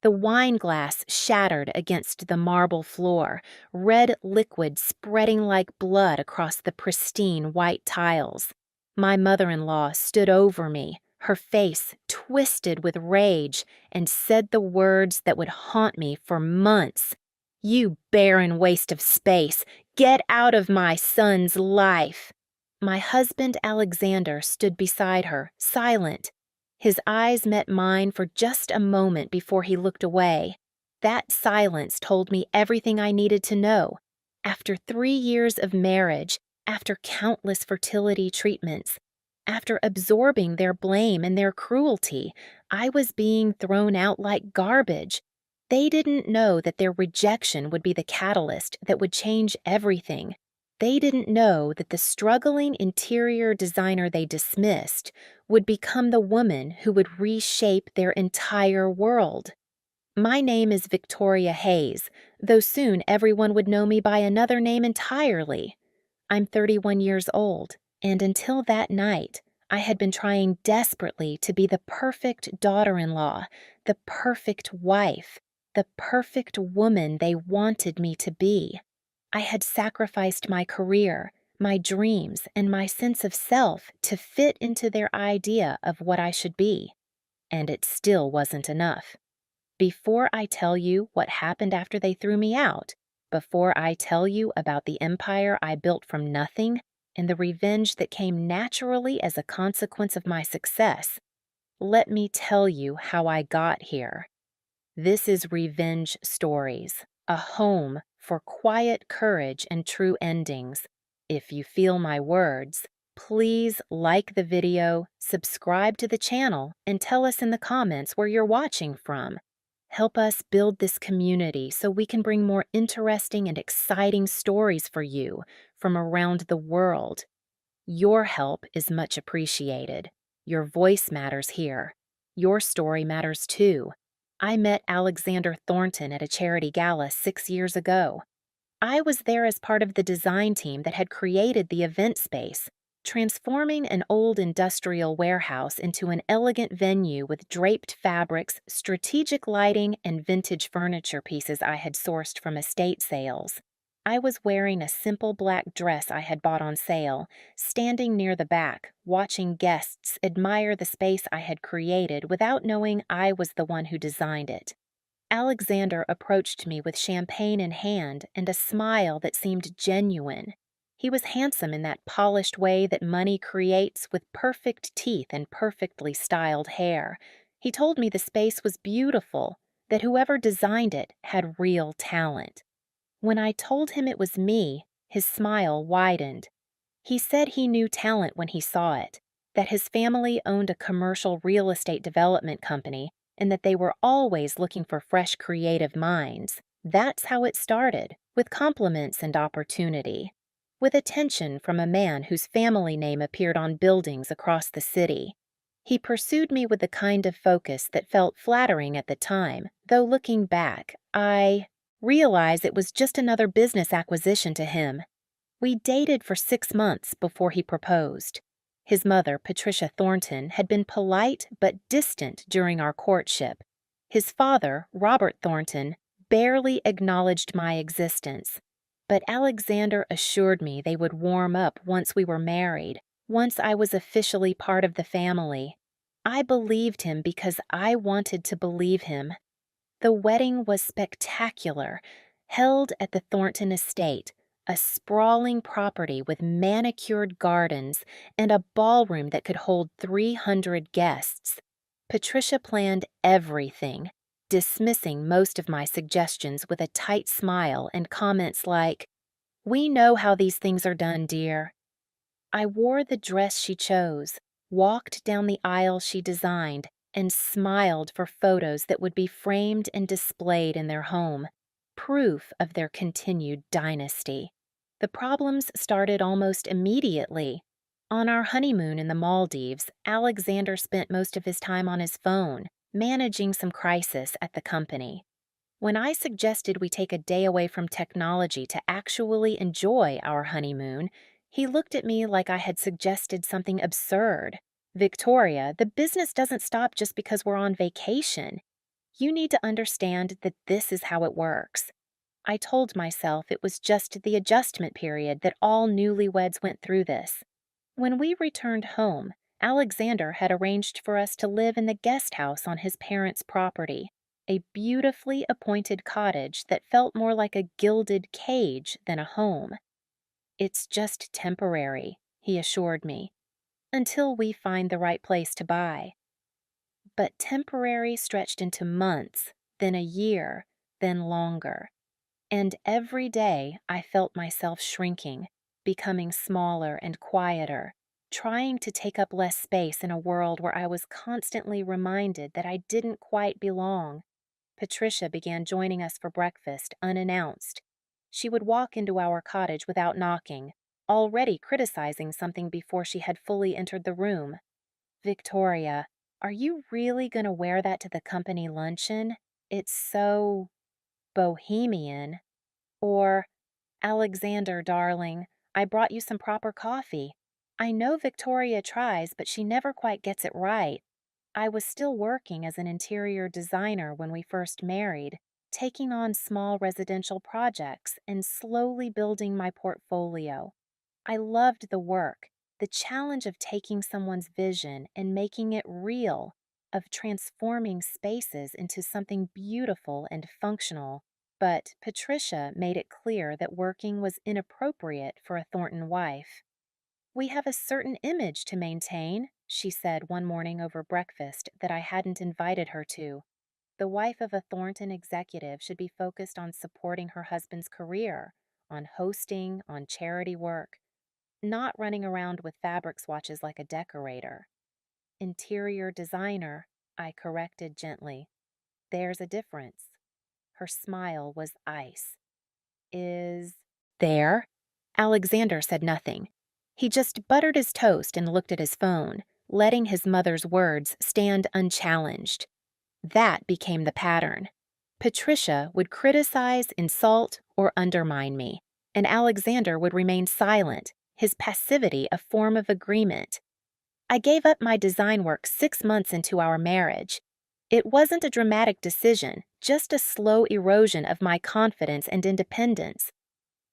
The wine glass shattered against the marble floor, red liquid spreading like blood across the pristine white tiles. My mother-in-law stood over me, her face twisted with rage, and said the words that would haunt me for months. "You barren waste of space! Get out of my son's life!" My husband Alexander stood beside her, silent. His eyes met mine for just a moment before he looked away. That silence told me everything I needed to know. After 3 years of marriage, after countless fertility treatments, after absorbing their blame and their cruelty, I was being thrown out like garbage. They didn't know that their rejection would be the catalyst that would change everything. They didn't know that the struggling interior designer they dismissed would become the woman who would reshape their entire world. My name is Victoria Hayes, though soon everyone would know me by another name entirely. I'm 31 years old, and until that night, I had been trying desperately to be the perfect daughter-in-law, the perfect wife, the perfect woman they wanted me to be. I had sacrificed my career, my dreams, and my sense of self to fit into their idea of what I should be. And it still wasn't enough. Before I tell you what happened after they threw me out, before I tell you about the empire I built from nothing and the revenge that came naturally as a consequence of my success, let me tell you how I got here. This is Revenge Stories, a home for quiet courage and true endings. If you feel my words, please like the video, subscribe to the channel, and tell us in the comments where you're watching from. Help us build this community so we can bring more interesting and exciting stories for you from around the world. Your help is much appreciated. Your voice matters here. Your story matters too. I met Alexander Thornton at a charity gala 6 years ago. I was there as part of the design team that had created the event space, transforming an old industrial warehouse into an elegant venue with draped fabrics, strategic lighting, and vintage furniture pieces I had sourced from estate sales. I was wearing a simple black dress I had bought on sale, standing near the back, watching guests admire the space I had created without knowing I was the one who designed it. Alexander approached me with champagne in hand and a smile that seemed genuine. He was handsome in that polished way that money creates with perfect teeth and perfectly styled hair. He told me the space was beautiful, that whoever designed it had real talent. When I told him it was me, his smile widened. He said he knew talent when he saw it, that his family owned a commercial real estate development company, and that they were always looking for fresh creative minds. That's how it started, with compliments and opportunity, with attention from a man whose family name appeared on buildings across the city. He pursued me with the kind of focus that felt flattering at the time, though looking back, I realize it was just another business acquisition to him. We dated for 6 months before he proposed. His mother, Patricia Thornton, had been polite but distant during our courtship. His father, Robert Thornton, barely acknowledged my existence. But Alexander assured me they would warm up once we were married, once I was officially part of the family. I believed him because I wanted to believe him. The wedding was spectacular, held at the Thornton estate, a sprawling property with manicured gardens and a ballroom that could hold 300 guests. Patricia planned everything, dismissing most of my suggestions with a tight smile and comments like, "We know how these things are done, dear." I wore the dress she chose, walked down the aisle she designed, and smiled for photos that would be framed and displayed in their home, proof of their continued dynasty. The problems started almost immediately. On our honeymoon in the Maldives, Alexander spent most of his time on his phone, managing some crisis at the company. When I suggested we take a day away from technology to actually enjoy our honeymoon, he looked at me like I had suggested something absurd. "Victoria, the business doesn't stop just because we're on vacation. You need to understand that this is how it works. I told myself it was just the adjustment period that all newlyweds went through this. When we returned home, Alexander had arranged for us to live in the guest house on his parents' property, a beautifully appointed cottage that felt more like a gilded cage than a home. It's just temporary, he assured me, until we find the right place to buy. But temporary stretched into months, then a year, then longer. And every day I felt myself shrinking, becoming smaller and quieter, trying to take up less space in a world where I was constantly reminded that I didn't quite belong. Patricia began joining us for breakfast unannounced. She would walk into our cottage without knocking, already criticizing something before she had fully entered the room. "Victoria, are you really going to wear that to the company luncheon? It's so bohemian." Or, "Alexander, darling, I brought you some proper coffee. I know Victoria tries, but she never quite gets it right. I was still working as an interior designer when we first married, taking on small residential projects and slowly building my portfolio. I loved the work, the challenge of taking someone's vision and making it real, of transforming spaces into something beautiful and functional. But Patricia made it clear that working was inappropriate for a Thornton wife. "We have a certain image to maintain," she said one morning over breakfast that I hadn't invited her to. The wife of a Thornton executive should be focused on supporting her husband's career, on hosting, on charity work, not running around with fabric swatches like a decorator. "Interior designer," I corrected gently. "There's a difference." Her smile was ice. "Is there?" Alexander said nothing. He just buttered his toast and looked at his phone, letting his mother's words stand unchallenged. That became the pattern. Patricia would criticize, insult, or undermine me, and Alexander would remain silent, his passivity a form of agreement. I gave up my design work 6 months into our marriage. It wasn't a dramatic decision, just a slow erosion of my confidence and independence.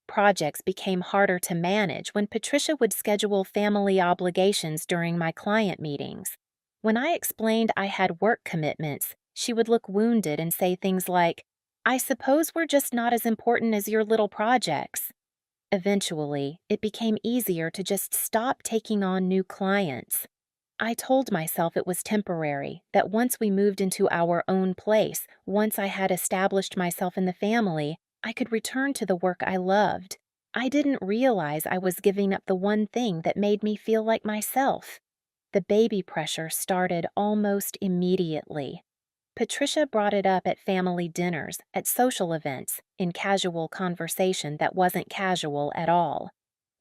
Projects became harder to manage when Patricia would schedule family obligations during my client meetings. When I explained I had work commitments, she would look wounded and say things like, "I suppose we're just not as important as your little projects." Eventually, it became easier to just stop taking on new clients. I told myself it was temporary, that once we moved into our own place, once I had established myself in the family, I could return to the work I loved. I didn't realize I was giving up the one thing that made me feel like myself. The baby pressure started almost immediately. Patricia brought it up at family dinners, at social events, in casual conversation that wasn't casual at all.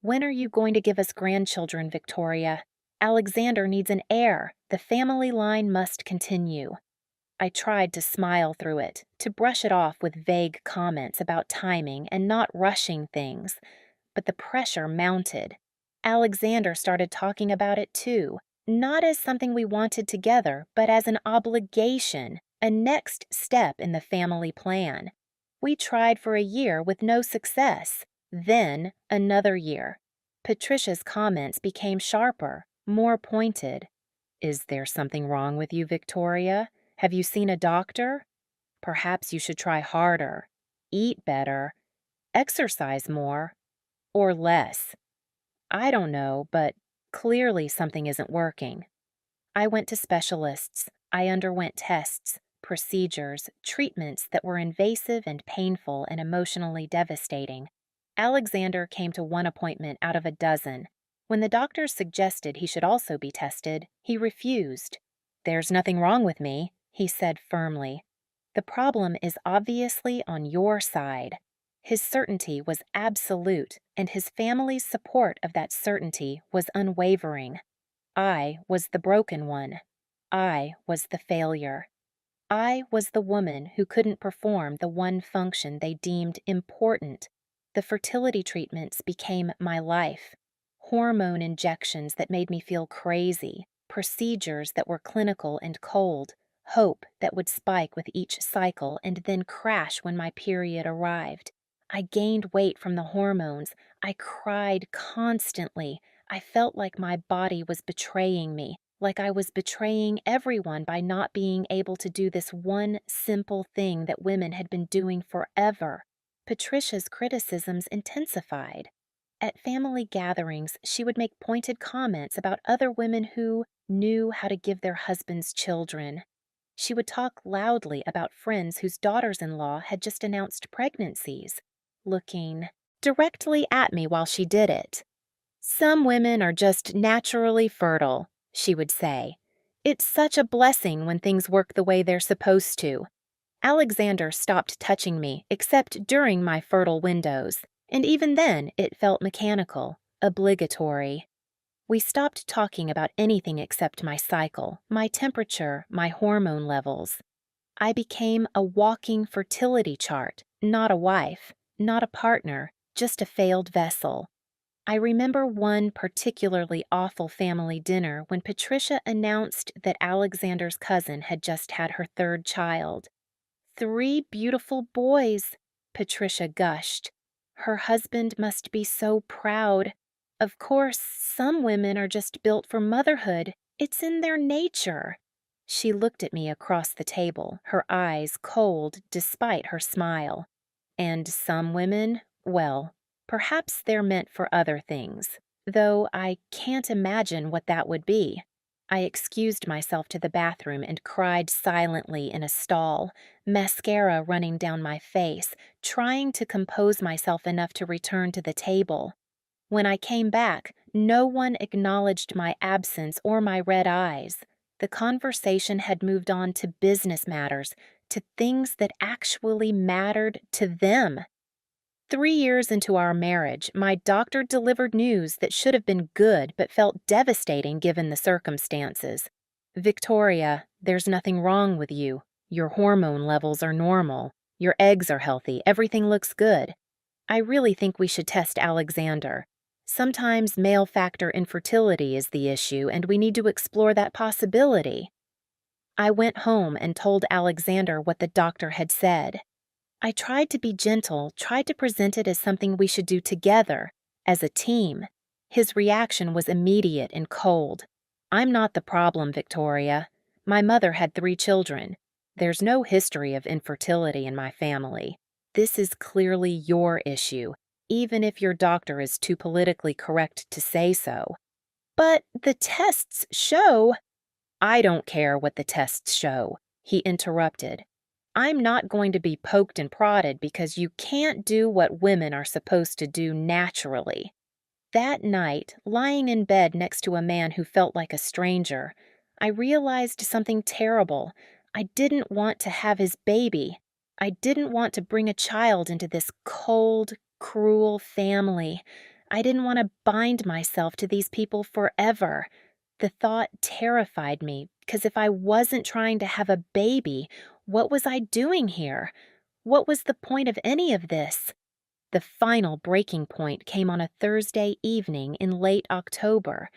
"When are you going to give us grandchildren, Victoria? Alexander needs an heir. The family line must continue." I tried to smile through it, to brush it off with vague comments about timing and not rushing things, but the pressure mounted. Alexander started talking about it too, not as something we wanted together, but as an obligation, a next step in the family plan. We tried for a year with no success, then another year. Patricia's comments became sharper, more pointed. "Is there something wrong with you, Victoria? Have you seen a doctor? Perhaps you should try harder, eat better, exercise more, or less. I don't know, but clearly something isn't working." I went to specialists. I underwent tests, procedures, treatments that were invasive and painful and emotionally devastating. Alexander came to one appointment out of a dozen. When the doctors suggested he should also be tested, he refused. "There's nothing wrong with me," he said firmly. "The problem is obviously on your side." His certainty was absolute, and his family's support of that certainty was unwavering. I was the broken one. I was the failure. I was the woman who couldn't perform the one function they deemed important. The fertility treatments became my life. Hormone injections that made me feel crazy, procedures that were clinical and cold, hope that would spike with each cycle and then crash when my period arrived. I gained weight from the hormones. I cried constantly. I felt like my body was betraying me, like I was betraying everyone by not being able to do this one simple thing that women had been doing forever. Patricia's criticisms intensified. At family gatherings, she would make pointed comments about other women who knew how to give their husbands children. She would talk loudly about friends whose daughters in law had just announced pregnancies, looking directly at me while she did it. Some women are just naturally fertile, she would say. It's such a blessing when things work the way they're supposed to. Alexander stopped touching me except during my fertile windows, and even then it felt mechanical, obligatory. We stopped talking about anything except my cycle, my temperature, my hormone levels. I became a walking fertility chart, not a wife, not a partner, just a failed vessel. I remember one particularly awful family dinner when Patricia announced that Alexander's cousin had just had her third child. 3 beautiful boys, Patricia gushed. Her husband must be so proud. Of course, some women are just built for motherhood. It's in their nature. She looked at me across the table, her eyes cold despite her smile. And some women, well, perhaps they're meant for other things, though I can't imagine what that would be. I excused myself to the bathroom and cried silently in a stall, mascara running down my face, trying to compose myself enough to return to the table. When I came back, no one acknowledged my absence or my red eyes. The conversation had moved on to business matters, to things that actually mattered to them. 3 years into our marriage, my doctor delivered news that should have been good but felt devastating given the circumstances. Victoria, there's nothing wrong with you. Your hormone levels are normal. Your eggs are healthy. Everything looks good. I really think we should test Alexander. Sometimes male factor infertility is the issue, and we need to explore that possibility. I went home and told Alexander what the doctor had said. I tried to be gentle, tried to present it as something we should do together, as a team. His reaction was immediate and cold. I'm not the problem, Victoria. My mother had 3 children. There's no history of infertility in my family. This is clearly your issue, even if your doctor is too politically correct to say so. But the tests show— I don't care what the tests show, he interrupted. I'm not going to be poked and prodded because you can't do what women are supposed to do naturally. That night, lying in bed next to a man who felt like a stranger, I realized something terrible. I didn't want to have his baby. I didn't want to bring a child into this cold, cruel family. I didn't want to bind myself to these people forever. The thought terrified me, because if I wasn't trying to have a baby, what was I doing here? What was the point of any of this? The final breaking point came on a Thursday evening in late October.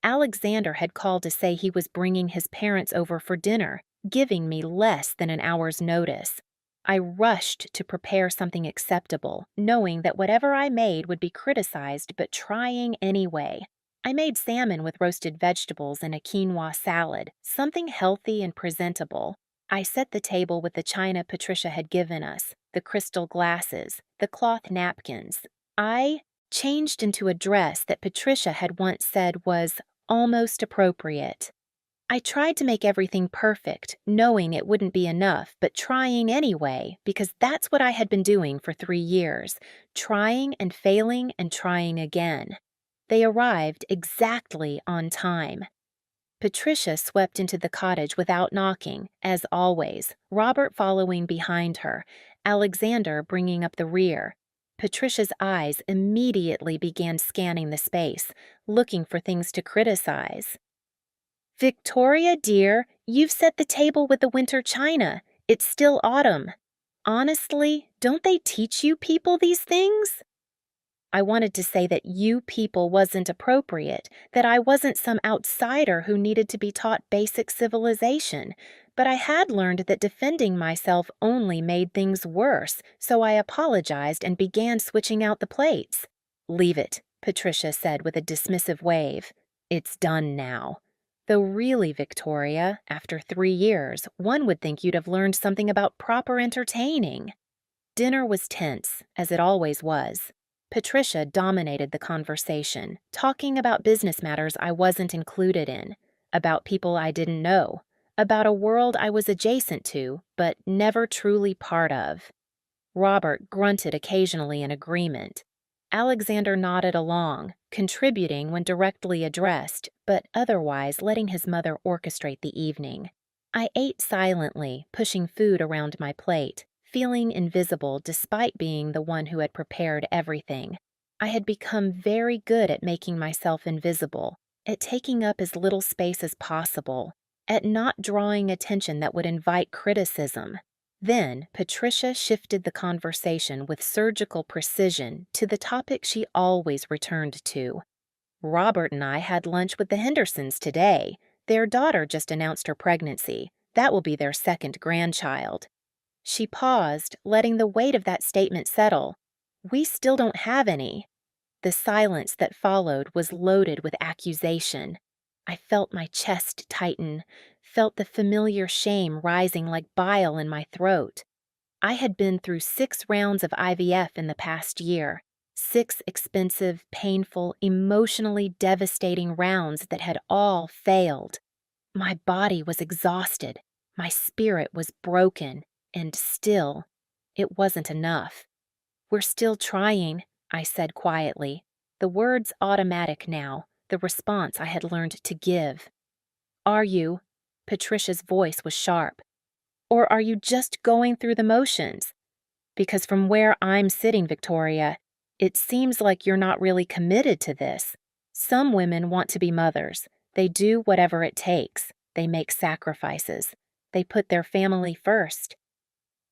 Alexander had called to say he was bringing his parents over for dinner, giving me less than an hour's notice. I rushed to prepare something acceptable, knowing that whatever I made would be criticized, but trying anyway. I made salmon with roasted vegetables and a quinoa salad, something healthy and presentable. I set the table with the china Patricia had given us, the crystal glasses, the cloth napkins. I changed into a dress that Patricia had once said was almost appropriate. I tried to make everything perfect, knowing it wouldn't be enough, but trying anyway, because that's what I had been doing for 3 years, trying and failing and trying again. They arrived exactly on time. Patricia swept into the cottage without knocking, as always, Robert following behind her, Alexander bringing up the rear. Patricia's eyes immediately began scanning the space, looking for things to criticize. Victoria, dear, you've set the table with the winter china. It's still autumn. Honestly, don't they teach you people these things? I wanted to say that you people wasn't appropriate, that I wasn't some outsider who needed to be taught basic civilization, But I had learned that defending myself only made things worse, so I apologized and began switching out the plates. "Leave it," Patricia said with a dismissive wave. "It's done now." Though really, Victoria, after 3 years, one would think you'd have learned something about proper entertaining. Dinner was tense, as it always was. Patricia dominated the conversation, talking about business matters I wasn't included in, about people I didn't know, about a world I was adjacent to, but never truly part of. Robert grunted occasionally in agreement. Alexander nodded along, contributing when directly addressed, but otherwise letting his mother orchestrate the evening. I ate silently, pushing food around my plate, feeling invisible despite being the one who had prepared everything. I had become very good at making myself invisible, at taking up as little space as possible, at not drawing attention that would invite criticism. Then, Patricia shifted the conversation with surgical precision to the topic she always returned to. "Robert and I had lunch with the Hendersons today. Their daughter just announced her pregnancy. That will be their second grandchild." She paused, letting the weight of that statement settle. "We still don't have any." The silence that followed was loaded with accusation. I felt my chest tighten, felt the familiar shame rising like bile in my throat. I had been through 6 rounds of IVF in the past year, 6 expensive, painful, emotionally devastating rounds that had all failed. My body was exhausted, my spirit was broken, and still, it wasn't enough. "We're still trying," I said quietly, the words automatic now, the response I had learned to give. "Are you?" Patricia's voice was sharp. "Or are you just going through the motions? Because from where I'm sitting, Victoria, it seems like you're not really committed to this. Some women want to be mothers. They do whatever it takes. They make sacrifices. They put their family first."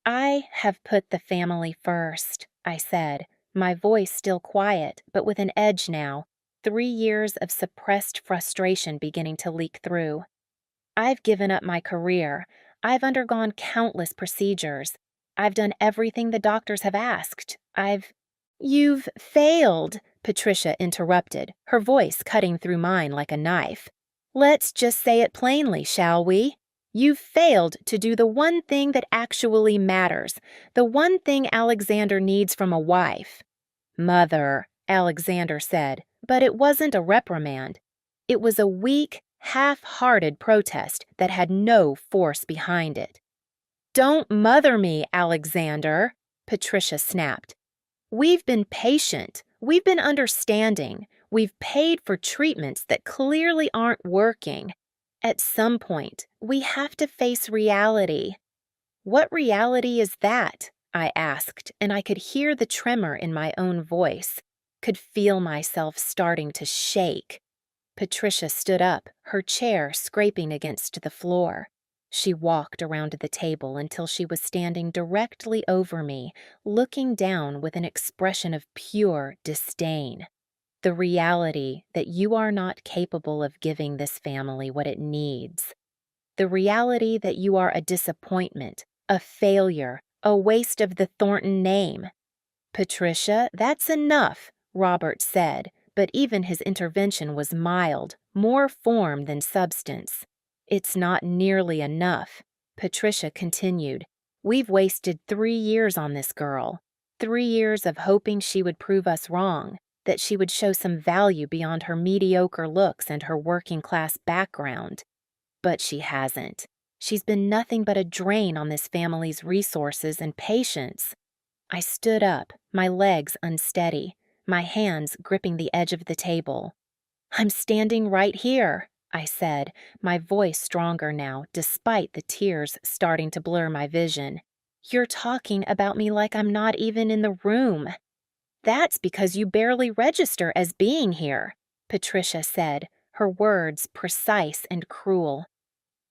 "I have put the family first," I said, my voice still quiet, but with an edge now, 3 years of suppressed frustration beginning to leak through. "I've given up my career. I've undergone countless procedures. I've done everything the doctors have asked. "You've failed," Patricia interrupted, her voice cutting through mine like a knife. "Let's just say it plainly, shall we? You've failed to do the one thing that actually matters, the one thing Alexander needs from a wife." "Mother," Alexander said, but it wasn't a reprimand. It was a weak, half-hearted protest that had no force behind it. "Don't mother me, Alexander," Patricia snapped. "We've been patient. We've been understanding. We've paid for treatments that clearly aren't working. At some point, we have to face reality." "What reality is that?" I asked, and I could hear the tremor in my own voice, could feel myself starting to shake. Patricia stood up, her chair scraping against the floor. She walked around the table until she was standing directly over me, looking down with an expression of pure disdain. "The reality that you are not capable of giving this family what it needs. The reality that you are a disappointment, a failure, a waste of the Thornton name." "Patricia, that's enough," Robert said, but even his intervention was mild, more form than substance. "It's not nearly enough," Patricia continued. "We've wasted 3 years on this girl. 3 years of hoping she would prove us wrong, that she would show some value beyond her mediocre looks and her working-class background. But she hasn't. She's been nothing but a drain on this family's resources and patience." I stood up, my legs unsteady, my hands gripping the edge of the table. "I'm standing right here," I said, my voice stronger now, despite the tears starting to blur my vision. "You're talking about me like I'm not even in the room." "That's because you barely register as being here," Patricia said, her words precise and cruel.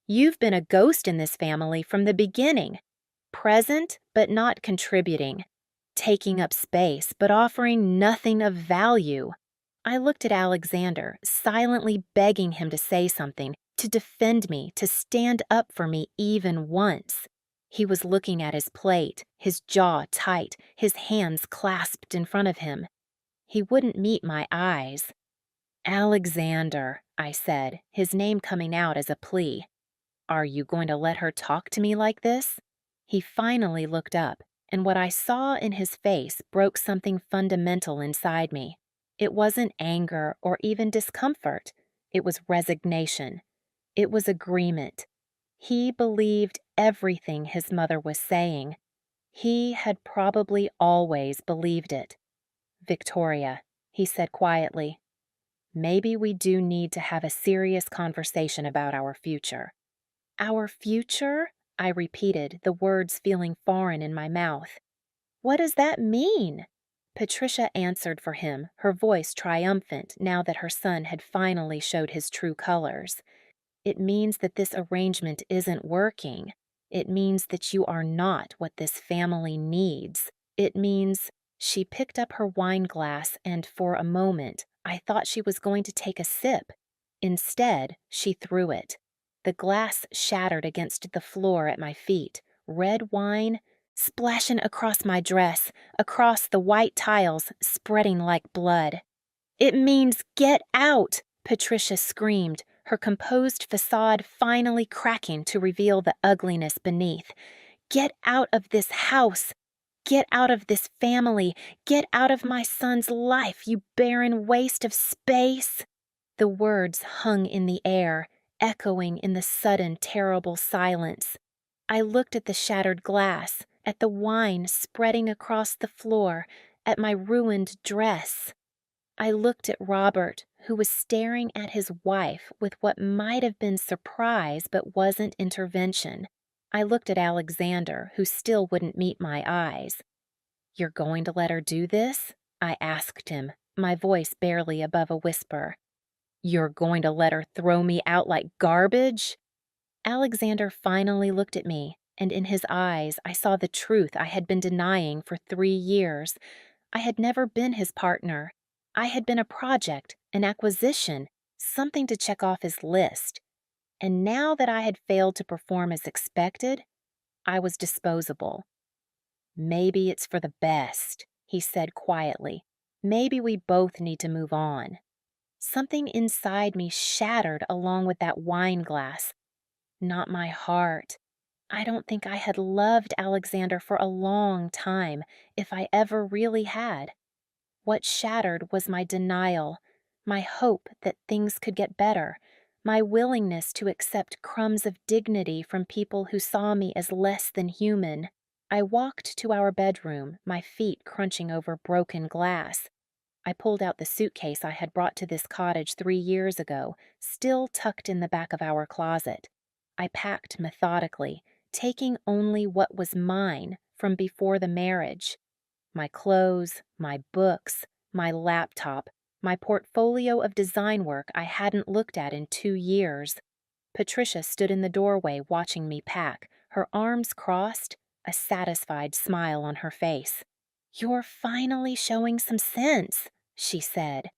"You've been a ghost in this family from the beginning, present but not contributing, taking up space but offering nothing of value." I looked at Alexander, silently begging him to say something, to defend me, to stand up for me even once. He was looking at his plate, his jaw tight, his hands clasped in front of him. He wouldn't meet my eyes. "Alexander," I said, his name coming out as a plea. "Are you going to let her talk to me like this?" He finally looked up, and what I saw in his face broke something fundamental inside me. It wasn't anger or even discomfort. It was resignation. It was agreement. He believed everything his mother was saying. He had probably always believed it. "Victoria," he said quietly, "maybe we do need to have a serious conversation about our future." "Our future?" I repeated, the words feeling foreign in my mouth. "What does that mean?" Patricia answered for him, her voice triumphant now that her son had finally showed his true colors. "It means that this arrangement isn't working. It means that you are not what this family needs. It means—" She picked up her wine glass and, for a moment, I thought she was going to take a sip. Instead, she threw it. The glass shattered against the floor at my feet, red wine splashing across my dress, across the white tiles, spreading like blood. "It means get out!" Patricia screamed, her composed facade finally cracking to reveal the ugliness beneath. "Get out of this house! Get out of this family! Get out of my son's life, you barren waste of space!" The words hung in the air, echoing in the sudden, terrible silence. I looked at the shattered glass, at the wine spreading across the floor, at my ruined dress. I looked at Robert, who was staring at his wife with what might have been surprise but wasn't intervention. I looked at Alexander, who still wouldn't meet my eyes. "You're going to let her do this?" I asked him, my voice barely above a whisper. "You're going to let her throw me out like garbage?" Alexander finally looked at me, and in his eyes I saw the truth I had been denying for 3 years. I had never been his partner. I had been a project, an acquisition, something to check off his list. And now that I had failed to perform as expected, I was disposable. "Maybe it's for the best," he said quietly. "Maybe we both need to move on." Something inside me shattered along with that wine glass. Not my heart. I don't think I had loved Alexander for a long time, if I ever really had. What shattered was my denial, my hope that things could get better, my willingness to accept crumbs of dignity from people who saw me as less than human. I walked to our bedroom, my feet crunching over broken glass. I pulled out the suitcase I had brought to this cottage 3 years ago, still tucked in the back of our closet. I packed methodically, taking only what was mine from before the marriage. My clothes, my books, my laptop, my portfolio of design work I hadn't looked at in 2 years. Patricia stood in the doorway watching me pack, her arms crossed, a satisfied smile on her face. "You're finally showing some sense," she said.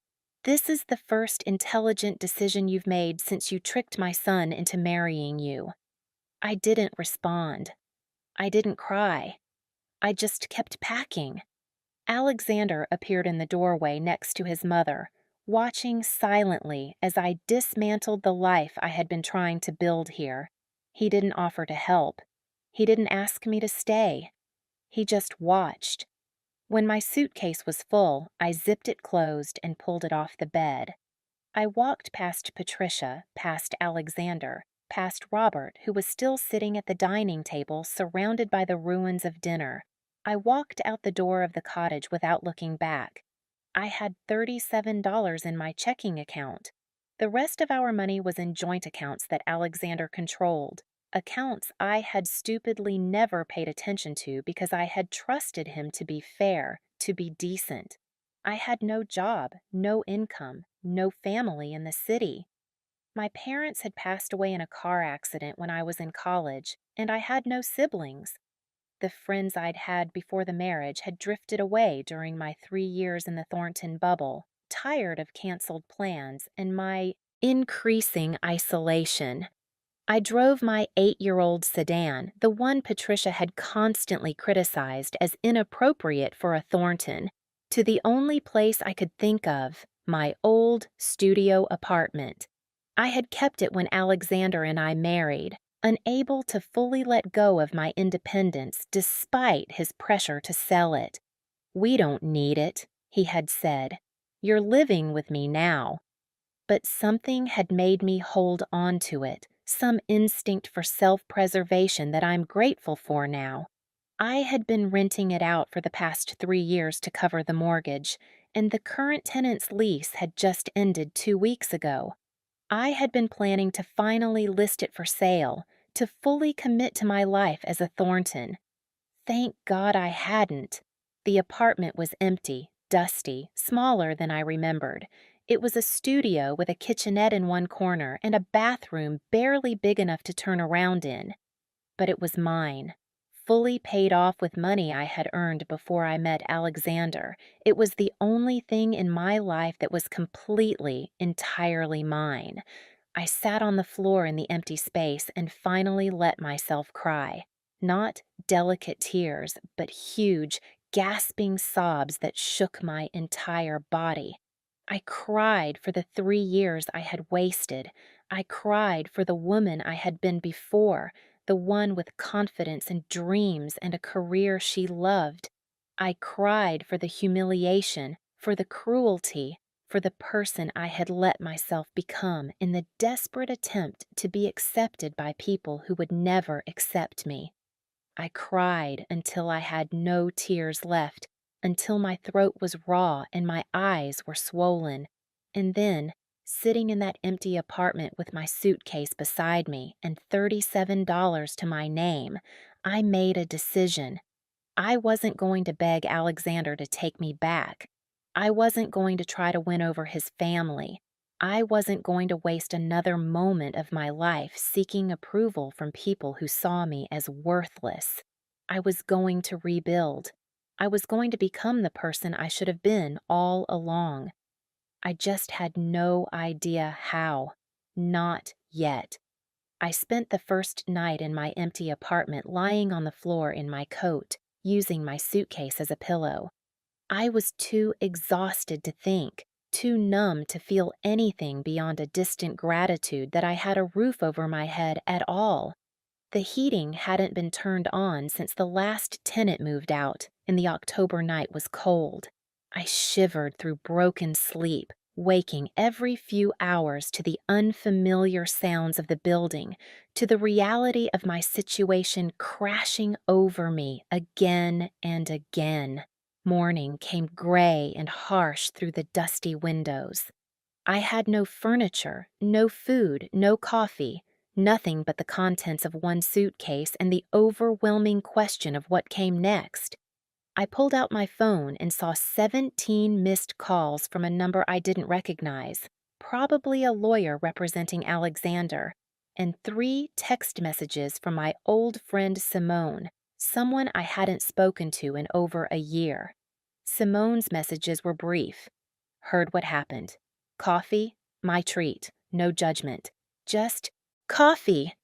"This is the first intelligent decision you've made since you tricked my son into marrying you." I didn't respond. I didn't cry. I just kept packing. Alexander appeared in the doorway next to his mother, watching silently as I dismantled the life I had been trying to build here. He didn't offer to help. He didn't ask me to stay. He just watched. When my suitcase was full, I zipped it closed and pulled it off the bed. I walked past Patricia, past Alexander, past Robert, who was still sitting at the dining table surrounded by the ruins of dinner. I walked out the door of the cottage without looking back. I had $37 in my checking account. The rest of our money was in joint accounts that Alexander controlled, accounts I had stupidly never paid attention to because I had trusted him to be fair, to be decent. I had no job, no income, no family in the city. My parents had passed away in a car accident when I was in college, and I had no siblings. The friends I'd had before the marriage had drifted away during my 3 years in the Thornton bubble, tired of canceled plans, and my Increasing isolation. I drove my 8-year-old sedan, the one Patricia had constantly criticized as inappropriate for a Thornton, to the only place I could think of, my old studio apartment. I had kept it when Alexander and I married, unable to fully let go of my independence despite his pressure to sell it. "We don't need it," he had said. "You're living with me now." But something had made me hold on to it, some instinct for self-preservation that I'm grateful for now. I had been renting it out for the past 3 years to cover the mortgage, and the current tenant's lease had just ended 2 weeks ago. I had been planning to finally list it for sale, to fully commit to my life as a Thornton. Thank God I hadn't. The apartment was empty, dusty, smaller than I remembered. It was a studio with a kitchenette in one corner and a bathroom barely big enough to turn around in. But it was mine. Fully paid off with money I had earned before I met Alexander. It was the only thing in my life that was completely, entirely mine. I sat on the floor in the empty space and finally let myself cry. Not delicate tears, but huge, gasping sobs that shook my entire body. I cried for the 3 years I had wasted. I cried for the woman I had been before, the one with confidence and dreams and a career she loved. I cried for the humiliation, for the cruelty, for the person I had let myself become in the desperate attempt to be accepted by people who would never accept me. I cried until I had no tears left, until my throat was raw and my eyes were swollen. And then, sitting in that empty apartment with my suitcase beside me and $37 to my name, I made a decision. I wasn't going to beg Alexander to take me back. I wasn't going to try to win over his family. I wasn't going to waste another moment of my life seeking approval from people who saw me as worthless. I was going to rebuild. I was going to become the person I should have been all along. I just had no idea how. Not yet. I spent the first night in my empty apartment lying on the floor in my coat, using my suitcase as a pillow. I was too exhausted to think, too numb to feel anything beyond a distant gratitude that I had a roof over my head at all. The heating hadn't been turned on since the last tenant moved out, and the October night was cold. I shivered through broken sleep, waking every few hours to the unfamiliar sounds of the building, to the reality of my situation crashing over me again and again. Morning came gray and harsh through the dusty windows. I had no furniture, no food, no coffee, nothing but the contents of one suitcase and the overwhelming question of what came next. I pulled out my phone and saw 17 missed calls from a number I didn't recognize, probably a lawyer representing Alexander, and 3 text messages from my old friend Simone, someone I hadn't spoken to in over a year. Simone's messages were brief. Heard what happened. Coffee, my treat, no judgment. Just coffee.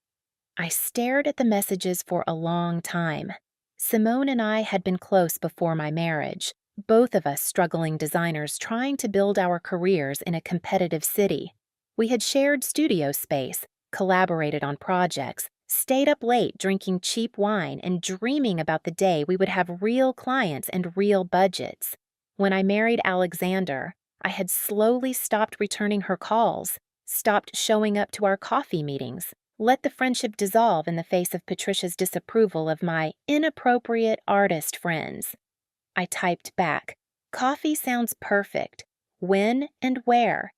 I stared at the messages for a long time. Simone and I had been close before my marriage, both of us struggling designers trying to build our careers in a competitive city. We had shared studio space, collaborated on projects, stayed up late drinking cheap wine and dreaming about the day we would have real clients and real budgets. When I married Alexander, I had slowly stopped returning her calls, stopped showing up to our coffee meetings, let the friendship dissolve in the face of Patricia's disapproval of my inappropriate artist friends. I typed back, "Coffee sounds perfect. When and where?"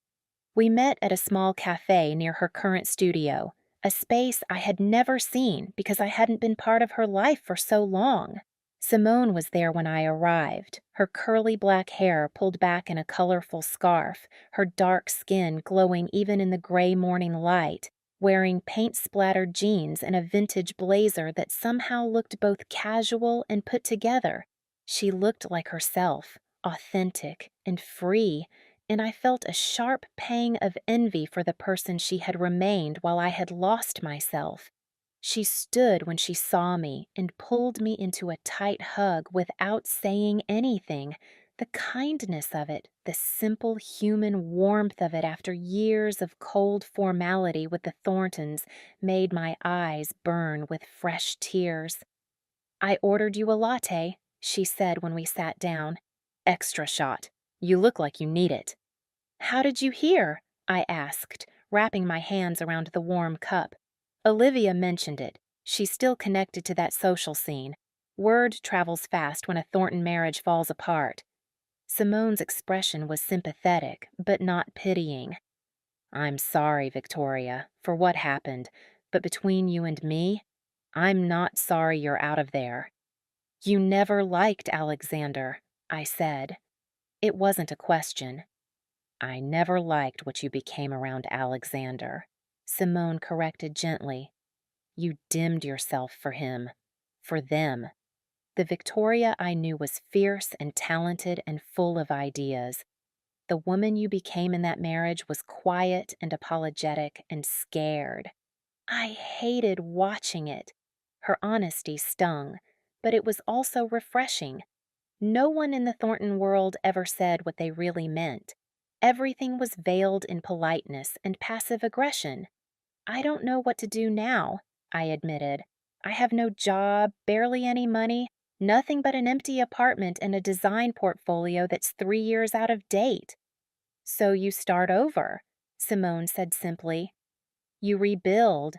We met at a small cafe near her current studio, a space I had never seen because I hadn't been part of her life for so long. Simone was there when I arrived, her curly black hair pulled back in a colorful scarf, her dark skin glowing even in the gray morning light, wearing paint-splattered jeans and a vintage blazer that somehow looked both casual and put together. She looked like herself, authentic and free, and I felt a sharp pang of envy for the person she had remained while I had lost myself. She stood when she saw me and pulled me into a tight hug without saying anything. The kindness of it, the simple human warmth of it after years of cold formality with the Thorntons, made my eyes burn with fresh tears. "I ordered you a latte," she said when we sat down. "Extra shot. You look like you need it." "How did you hear?" I asked, wrapping my hands around the warm cup. "Olivia mentioned it. She's still connected to that social scene. Word travels fast when a Thornton marriage falls apart." Simone's expression was sympathetic, but not pitying. "I'm sorry, Victoria, for what happened, but between you and me, I'm not sorry you're out of there." "You never liked Alexander," I said. It wasn't a question. "I never liked what you became around Alexander," Simone corrected gently. "You dimmed yourself for him, for them." The Victoria I knew was fierce and talented and full of ideas. The woman you became in that marriage was quiet and apologetic and scared. I hated watching it. Her honesty stung, but it was also refreshing. No one in the Thornton world ever said what they really meant. Everything was veiled in politeness and passive aggression. "I don't know what to do now," I admitted. "I have no job, barely any money, nothing but an empty apartment and a design portfolio that's 3 years out of date." "So you start over," Simone said simply. "You rebuild.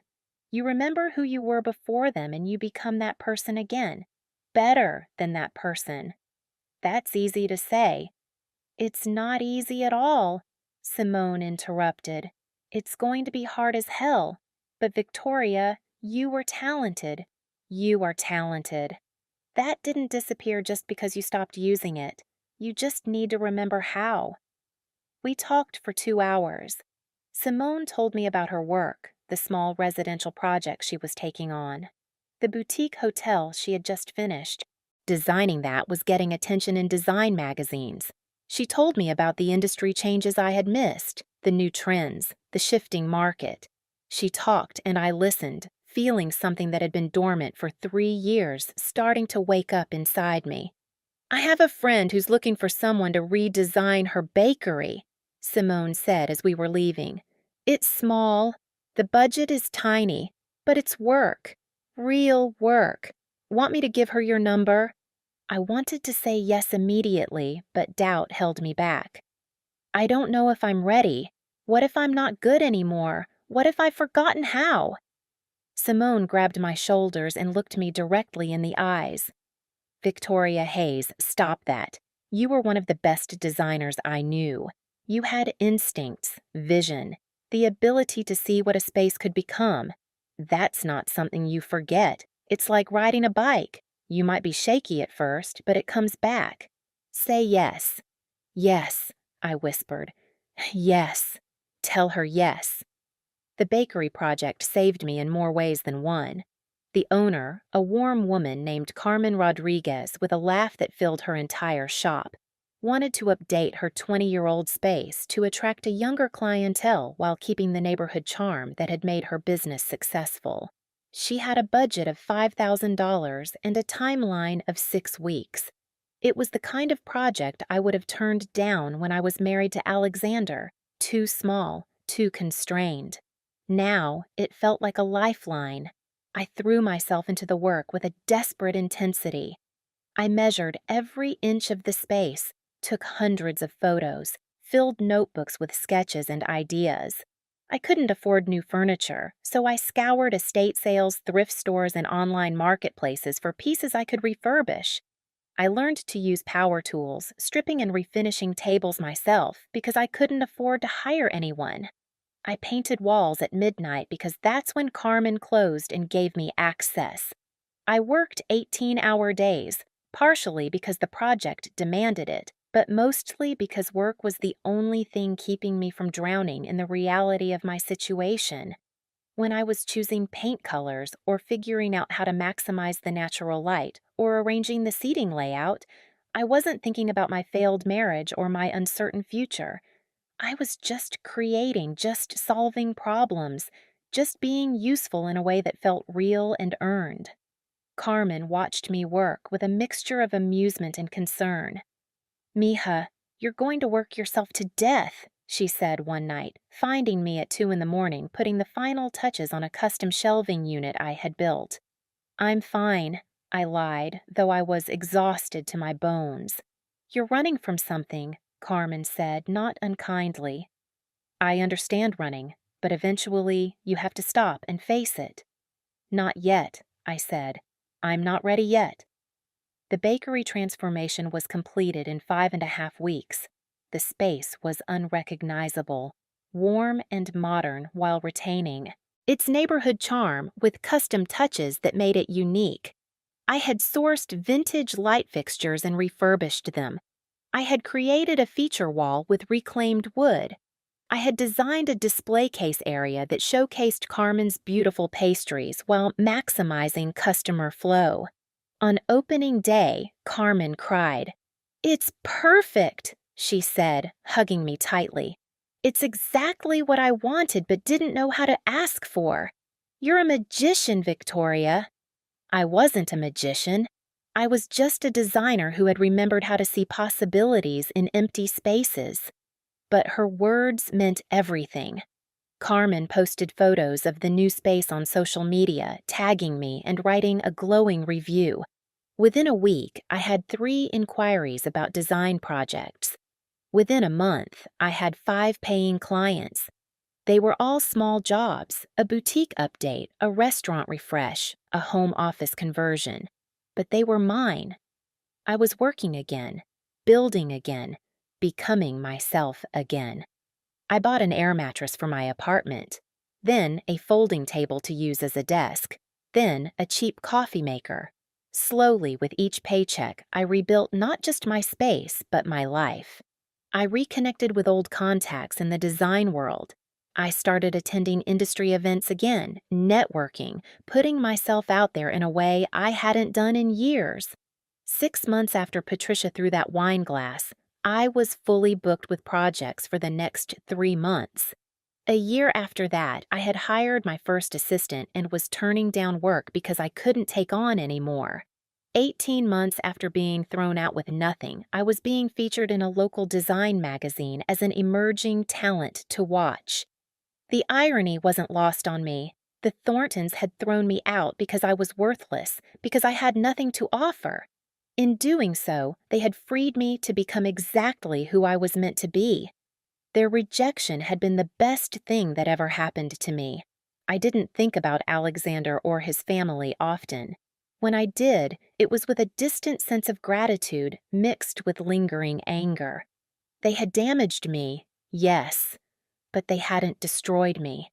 You remember who you were before them and you become that person again. Better than that person." "That's easy to say." "It's not easy at all," Simone interrupted. "It's going to be hard as hell. But Victoria, you were talented. You are talented. That didn't disappear just because you stopped using it. You just need to remember how." We talked for 2 hours. Simone told me about her work, the small residential project she was taking on, the boutique hotel she had just finished. Designing that was getting attention in design magazines. She told me about the industry changes I had missed, the new trends, the shifting market. She talked and I listened, feeling something that had been dormant for 3 years starting to wake up inside me. "I have a friend who's looking for someone to redesign her bakery," Simone said as we were leaving. "It's small. The budget is tiny, but it's work. Real work. Want me to give her your number?" I wanted to say yes immediately, but doubt held me back. "I don't know if I'm ready. What if I'm not good anymore? What if I've forgotten how?" Simone grabbed my shoulders and looked me directly in the eyes. "Victoria Hayes, stop that. You were one of the best designers I knew. You had instincts, vision, the ability to see what a space could become. That's not something you forget. It's like riding a bike. You might be shaky at first, but it comes back. Say yes." "Yes," I whispered. "Yes. Tell her yes." The bakery project saved me in more ways than one. The owner, a warm woman named Carmen Rodriguez with a laugh that filled her entire shop, wanted to update her 20-year-old space to attract a younger clientele while keeping the neighborhood charm that had made her business successful. She had a budget of $5,000 and a timeline of 6 weeks. It was the kind of project I would have turned down when I was married to Alexander, too small, too constrained. Now it felt like a lifeline. I threw myself into the work with a desperate intensity. I measured every inch of the space, took hundreds of photos, filled notebooks with sketches and ideas. I couldn't afford new furniture, so I scoured estate sales, thrift stores, and online marketplaces for pieces I could refurbish. I learned to use power tools, stripping and refinishing tables myself because I couldn't afford to hire anyone. I painted walls at midnight because that's when Carmen closed and gave me access. I worked 18-hour days, partially because the project demanded it, but mostly because work was the only thing keeping me from drowning in the reality of my situation. When I was choosing paint colors or figuring out how to maximize the natural light or arranging the seating layout, I wasn't thinking about my failed marriage or my uncertain future. I was just creating, just solving problems, just being useful in a way that felt real and earned. Carmen watched me work with a mixture of amusement and concern. Mija, you're going to work yourself to death, she said one night, finding me at 2 in the morning, putting the final touches on a custom shelving unit I had built. I'm fine, I lied, though I was exhausted to my bones. You're running from something, Carmen said, not unkindly. I understand running, but eventually you have to stop and face it. Not yet, I said. I'm not ready yet. The bakery transformation was completed in 5.5 weeks. The space was unrecognizable, warm and modern while retaining its neighborhood charm with custom touches that made it unique. I had sourced vintage light fixtures and refurbished them. I had created a feature wall with reclaimed wood. I had designed a display case area that showcased Carmen's beautiful pastries while maximizing customer flow. On opening day, Carmen cried, "It's perfect," she said, hugging me tightly. "It's exactly what I wanted but didn't know how to ask for. You're a magician, Victoria." I wasn't a magician. I was just a designer who had remembered how to see possibilities in empty spaces. But her words meant everything. Carmen posted photos of the new space on social media, tagging me and writing a glowing review. Within a week, I had 3 inquiries about design projects. Within a month, I had 5 paying clients. They were all small jobs, a boutique update, a restaurant refresh, a home office conversion. But they were mine. I was working again, building again, becoming myself again. I bought an air mattress for my apartment, then a folding table to use as a desk, then a cheap coffee maker. Slowly, with each paycheck, I rebuilt not just my space, but my life. I reconnected with old contacts in the design world. I started attending industry events again, networking, putting myself out there in a way I hadn't done in years. 6 months after Patricia threw that wine glass, I was fully booked with projects for the next 3 months. A year after that, I had hired my first assistant and was turning down work because I couldn't take on anymore. 18 months after being thrown out with nothing, I was being featured in a local design magazine as an emerging talent to watch. The irony wasn't lost on me. The Thorntons had thrown me out because I was worthless, because I had nothing to offer. In doing so, they had freed me to become exactly who I was meant to be. Their rejection had been the best thing that ever happened to me. I didn't think about Alexander or his family often. When I did, it was with a distant sense of gratitude mixed with lingering anger. They had damaged me, yes, but they hadn't destroyed me.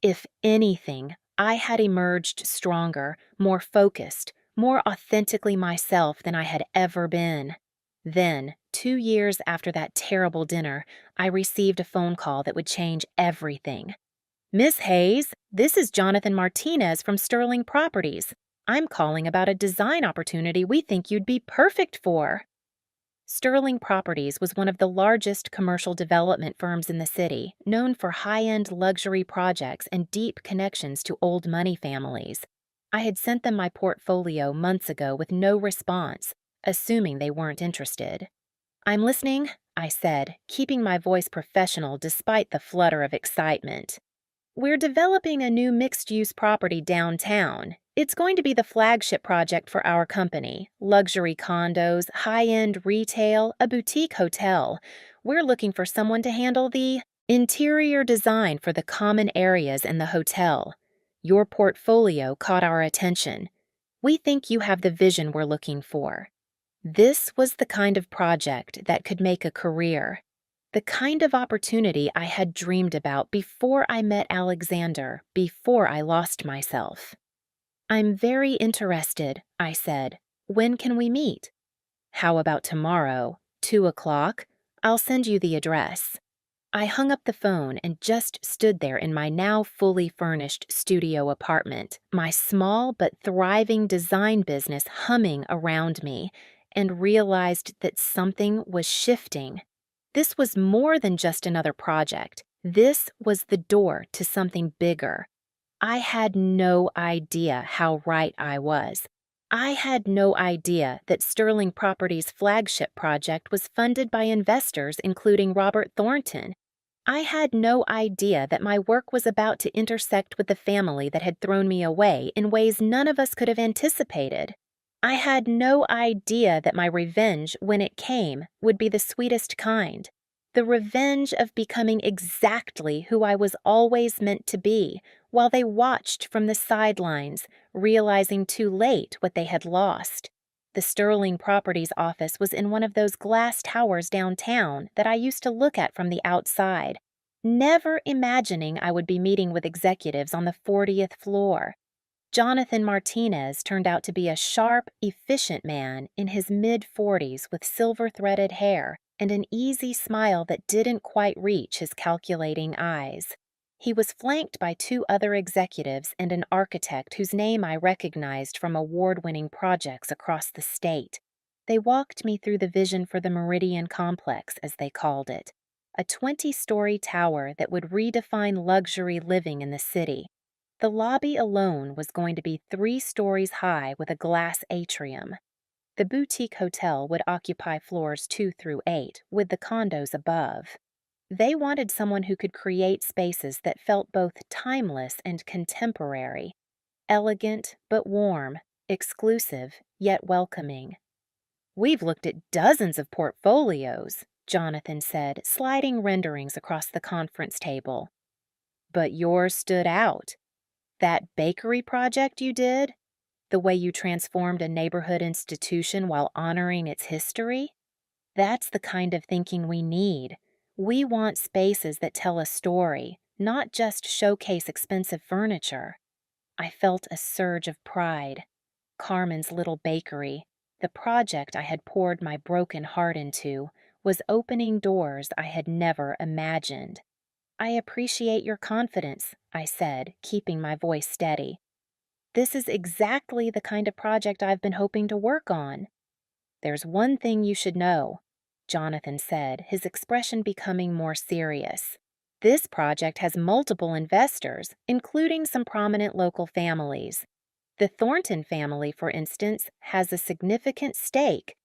If anything, I had emerged stronger, more focused, more authentically myself than I had ever been. Then, 2 years after that terrible dinner, I received a phone call that would change everything. "Miss Hayes, this is Jonathan Martinez from Sterling Properties. I'm calling about a design opportunity we think you'd be perfect for." Sterling Properties was one of the largest commercial development firms in the city, known for high-end luxury projects and deep connections to old money families. I had sent them my portfolio months ago with no response, assuming they weren't interested. "I'm listening," I said, keeping my voice professional despite the flutter of excitement. "We're developing a new mixed-use property downtown. It's going to be the flagship project for our company. Luxury condos, high-end retail, a boutique hotel. We're looking for someone to handle the interior design for the common areas in the hotel. Your portfolio caught our attention. We think you have the vision we're looking for." This was the kind of project that could make a career. The kind of opportunity I had dreamed about before I met Alexander, before I lost myself. "I'm very interested," I said. "When can we meet?" "How about tomorrow? 2 o'clock? I'll send you the address." I hung up the phone and just stood there in my now fully furnished studio apartment, my small but thriving design business humming around me, and realized that something was shifting. This was more than just another project. This was the door to something bigger. I had no idea how right I was. I had no idea that Sterling Properties' flagship project was funded by investors including Robert Thornton. I had no idea that my work was about to intersect with the family that had thrown me away in ways none of us could have anticipated. I had no idea that my revenge, when it came, would be the sweetest kind. The revenge of becoming exactly who I was always meant to be, while they watched from the sidelines, realizing too late what they had lost. The Sterling Properties office was in one of those glass towers downtown that I used to look at from the outside, never imagining I would be meeting with executives on the 40th floor. Jonathan Martinez turned out to be a sharp, efficient man in his mid-40s with silver-threaded hair and an easy smile that didn't quite reach his calculating eyes. He was flanked by two other executives and an architect whose name I recognized from award-winning projects across the state. They walked me through the vision for the Meridian Complex, as they called it, a 20-story tower that would redefine luxury living in the city. The lobby alone was going to be 3 stories high with a glass atrium. The boutique hotel would occupy floors 2 through 8, with the condos above. They wanted someone who could create spaces that felt both timeless and contemporary, elegant but warm, exclusive yet welcoming. "We've looked at dozens of portfolios," Jonathan said, sliding renderings across the conference table. "But yours stood out. That bakery project you did? The way you transformed a neighborhood institution while honoring its history? That's the kind of thinking we need. We want spaces that tell a story, not just showcase expensive furniture." I felt a surge of pride. Carmen's little bakery, the project I had poured my broken heart into, was opening doors I had never imagined. "I appreciate your confidence," I said, keeping my voice steady. "This is exactly the kind of project I've been hoping to work on." "There's one thing you should know," Jonathan said, his expression becoming more serious. "This project has multiple investors, including some prominent local families. The Thornton family, for instance, has a significant stake."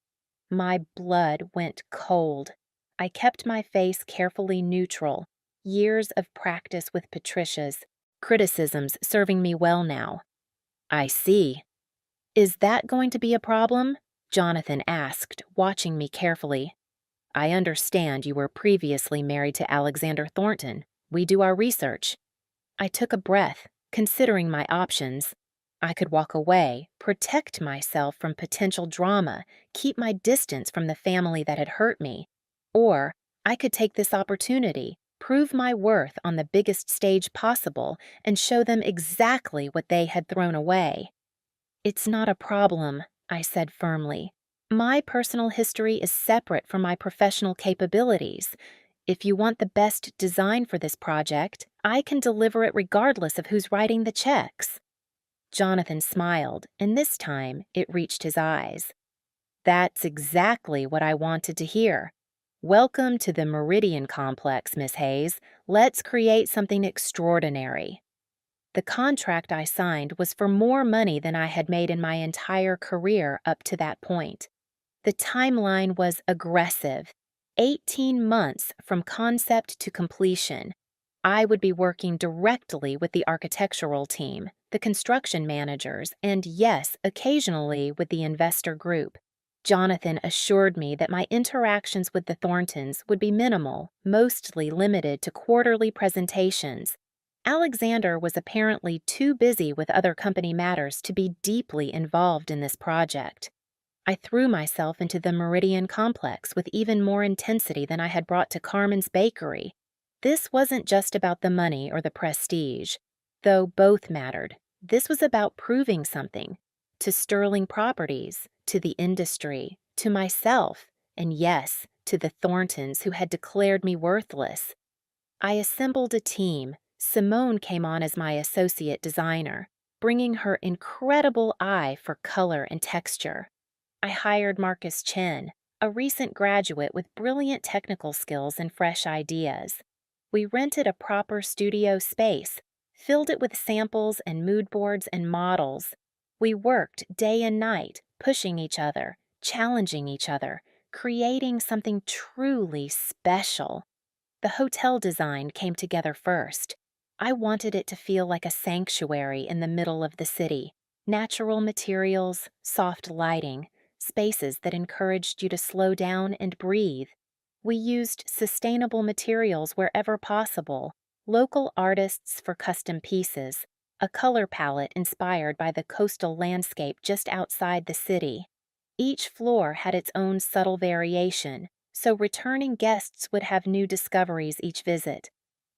My blood went cold. I kept my face carefully neutral. Years of practice with Patricia's criticisms serving me well now. "I see. Is that going to be a problem?" Jonathan asked, watching me carefully. "I understand you were previously married to Alexander Thornton. We do our research." I took a breath, considering my options. I could walk away, protect myself from potential drama, keep my distance from the family that had hurt me. Or I could take this opportunity, prove my worth on the biggest stage possible, and show them exactly what they had thrown away. "It's not a problem," I said firmly. "My personal history is separate from my professional capabilities. If you want the best design for this project, I can deliver it regardless of who's writing the checks." Jonathan smiled, and this time it reached his eyes. "That's exactly what I wanted to hear. Welcome to the Meridian Complex, Miss Hayes. Let's create something extraordinary." The contract I signed was for more money than I had made in my entire career up to that point. The timeline was aggressive. 18 months from concept to completion. I would be working directly with the architectural team, the construction managers, and yes, occasionally with the investor group. Jonathan assured me that my interactions with the Thorntons would be minimal, mostly limited to quarterly presentations. Alexander was apparently too busy with other company matters to be deeply involved in this project. I threw myself into the Meridian Complex with even more intensity than I had brought to Carmen's bakery. This wasn't just about the money or the prestige, though both mattered. This was about proving something to Sterling Properties, to the industry, to myself, and yes, to the Thorntons who had declared me worthless. I assembled a team. Simone came on as my associate designer, bringing her incredible eye for color and texture. I hired Marcus Chen, a recent graduate with brilliant technical skills and fresh ideas. We rented a proper studio space, filled it with samples and mood boards and models. We worked day and night, pushing each other, challenging each other, creating something truly special. The hotel design came together first. I wanted it to feel like a sanctuary in the middle of the city. Natural materials, soft lighting, spaces that encouraged you to slow down and breathe. We used sustainable materials wherever possible, local artists for custom pieces, a color palette inspired by the coastal landscape just outside the city. Each floor had its own subtle variation, so returning guests would have new discoveries each visit.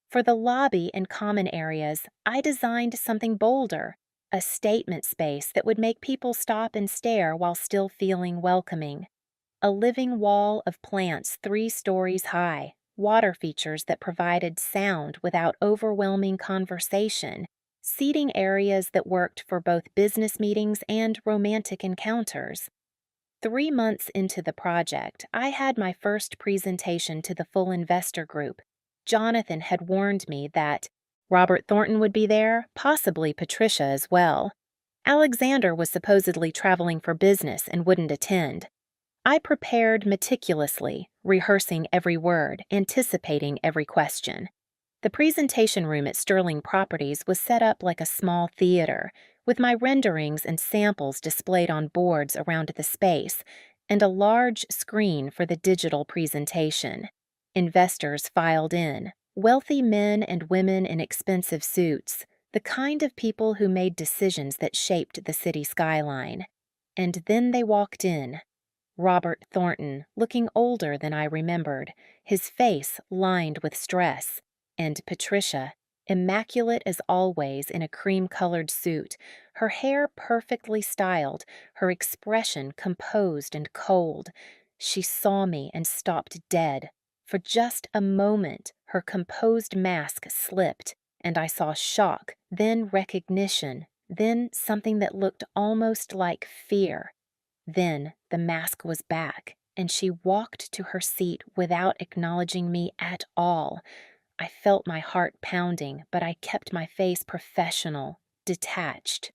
For the lobby and common areas, I designed something bolder, a statement space that would make people stop and stare while still feeling welcoming. A living wall of plants 3 stories high, water features that provided sound without overwhelming conversation, seating areas that worked for both business meetings and romantic encounters. 3 months into the project, I had my first presentation to the full investor group. Jonathan had warned me that Robert Thornton would be there, possibly Patricia as well. Alexander was supposedly traveling for business and wouldn't attend. I prepared meticulously, rehearsing every word, anticipating every question. The presentation room at Sterling Properties was set up like a small theater, with my renderings and samples displayed on boards around the space, and a large screen for the digital presentation. Investors filed in, wealthy men and women in expensive suits, the kind of people who made decisions that shaped the city skyline. And then they walked in. Robert Thornton, looking older than I remembered, his face lined with stress, and Patricia, immaculate as always in a cream-colored suit, her hair perfectly styled, her expression composed and cold. She saw me and stopped dead. For just a moment, her composed mask slipped, and I saw shock, then recognition, then something that looked almost like fear. Then the mask was back, and she walked to her seat without acknowledging me at all. I felt my heart pounding, but I kept my face professional, detached.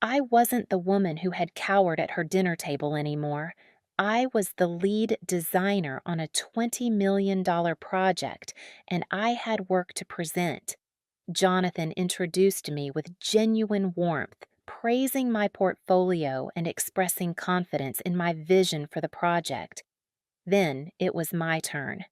I wasn't the woman who had cowered at her dinner table anymore. I was the lead designer on a $20 million project, and I had work to present. Jonathan introduced me with genuine warmth, praising my portfolio and expressing confidence in my vision for the project. Then it was my turn.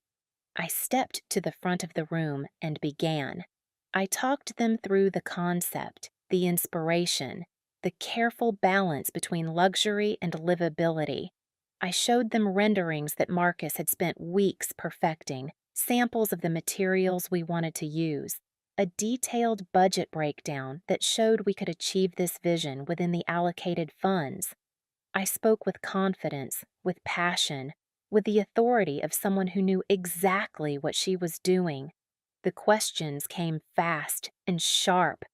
I stepped to the front of the room and began. I talked them through the concept, the inspiration, the careful balance between luxury and livability. I showed them renderings that Marcus had spent weeks perfecting, samples of the materials we wanted to use, a detailed budget breakdown that showed we could achieve this vision within the allocated funds. I spoke with confidence, with passion, with the authority of someone who knew exactly what she was doing. The questions came fast and sharp.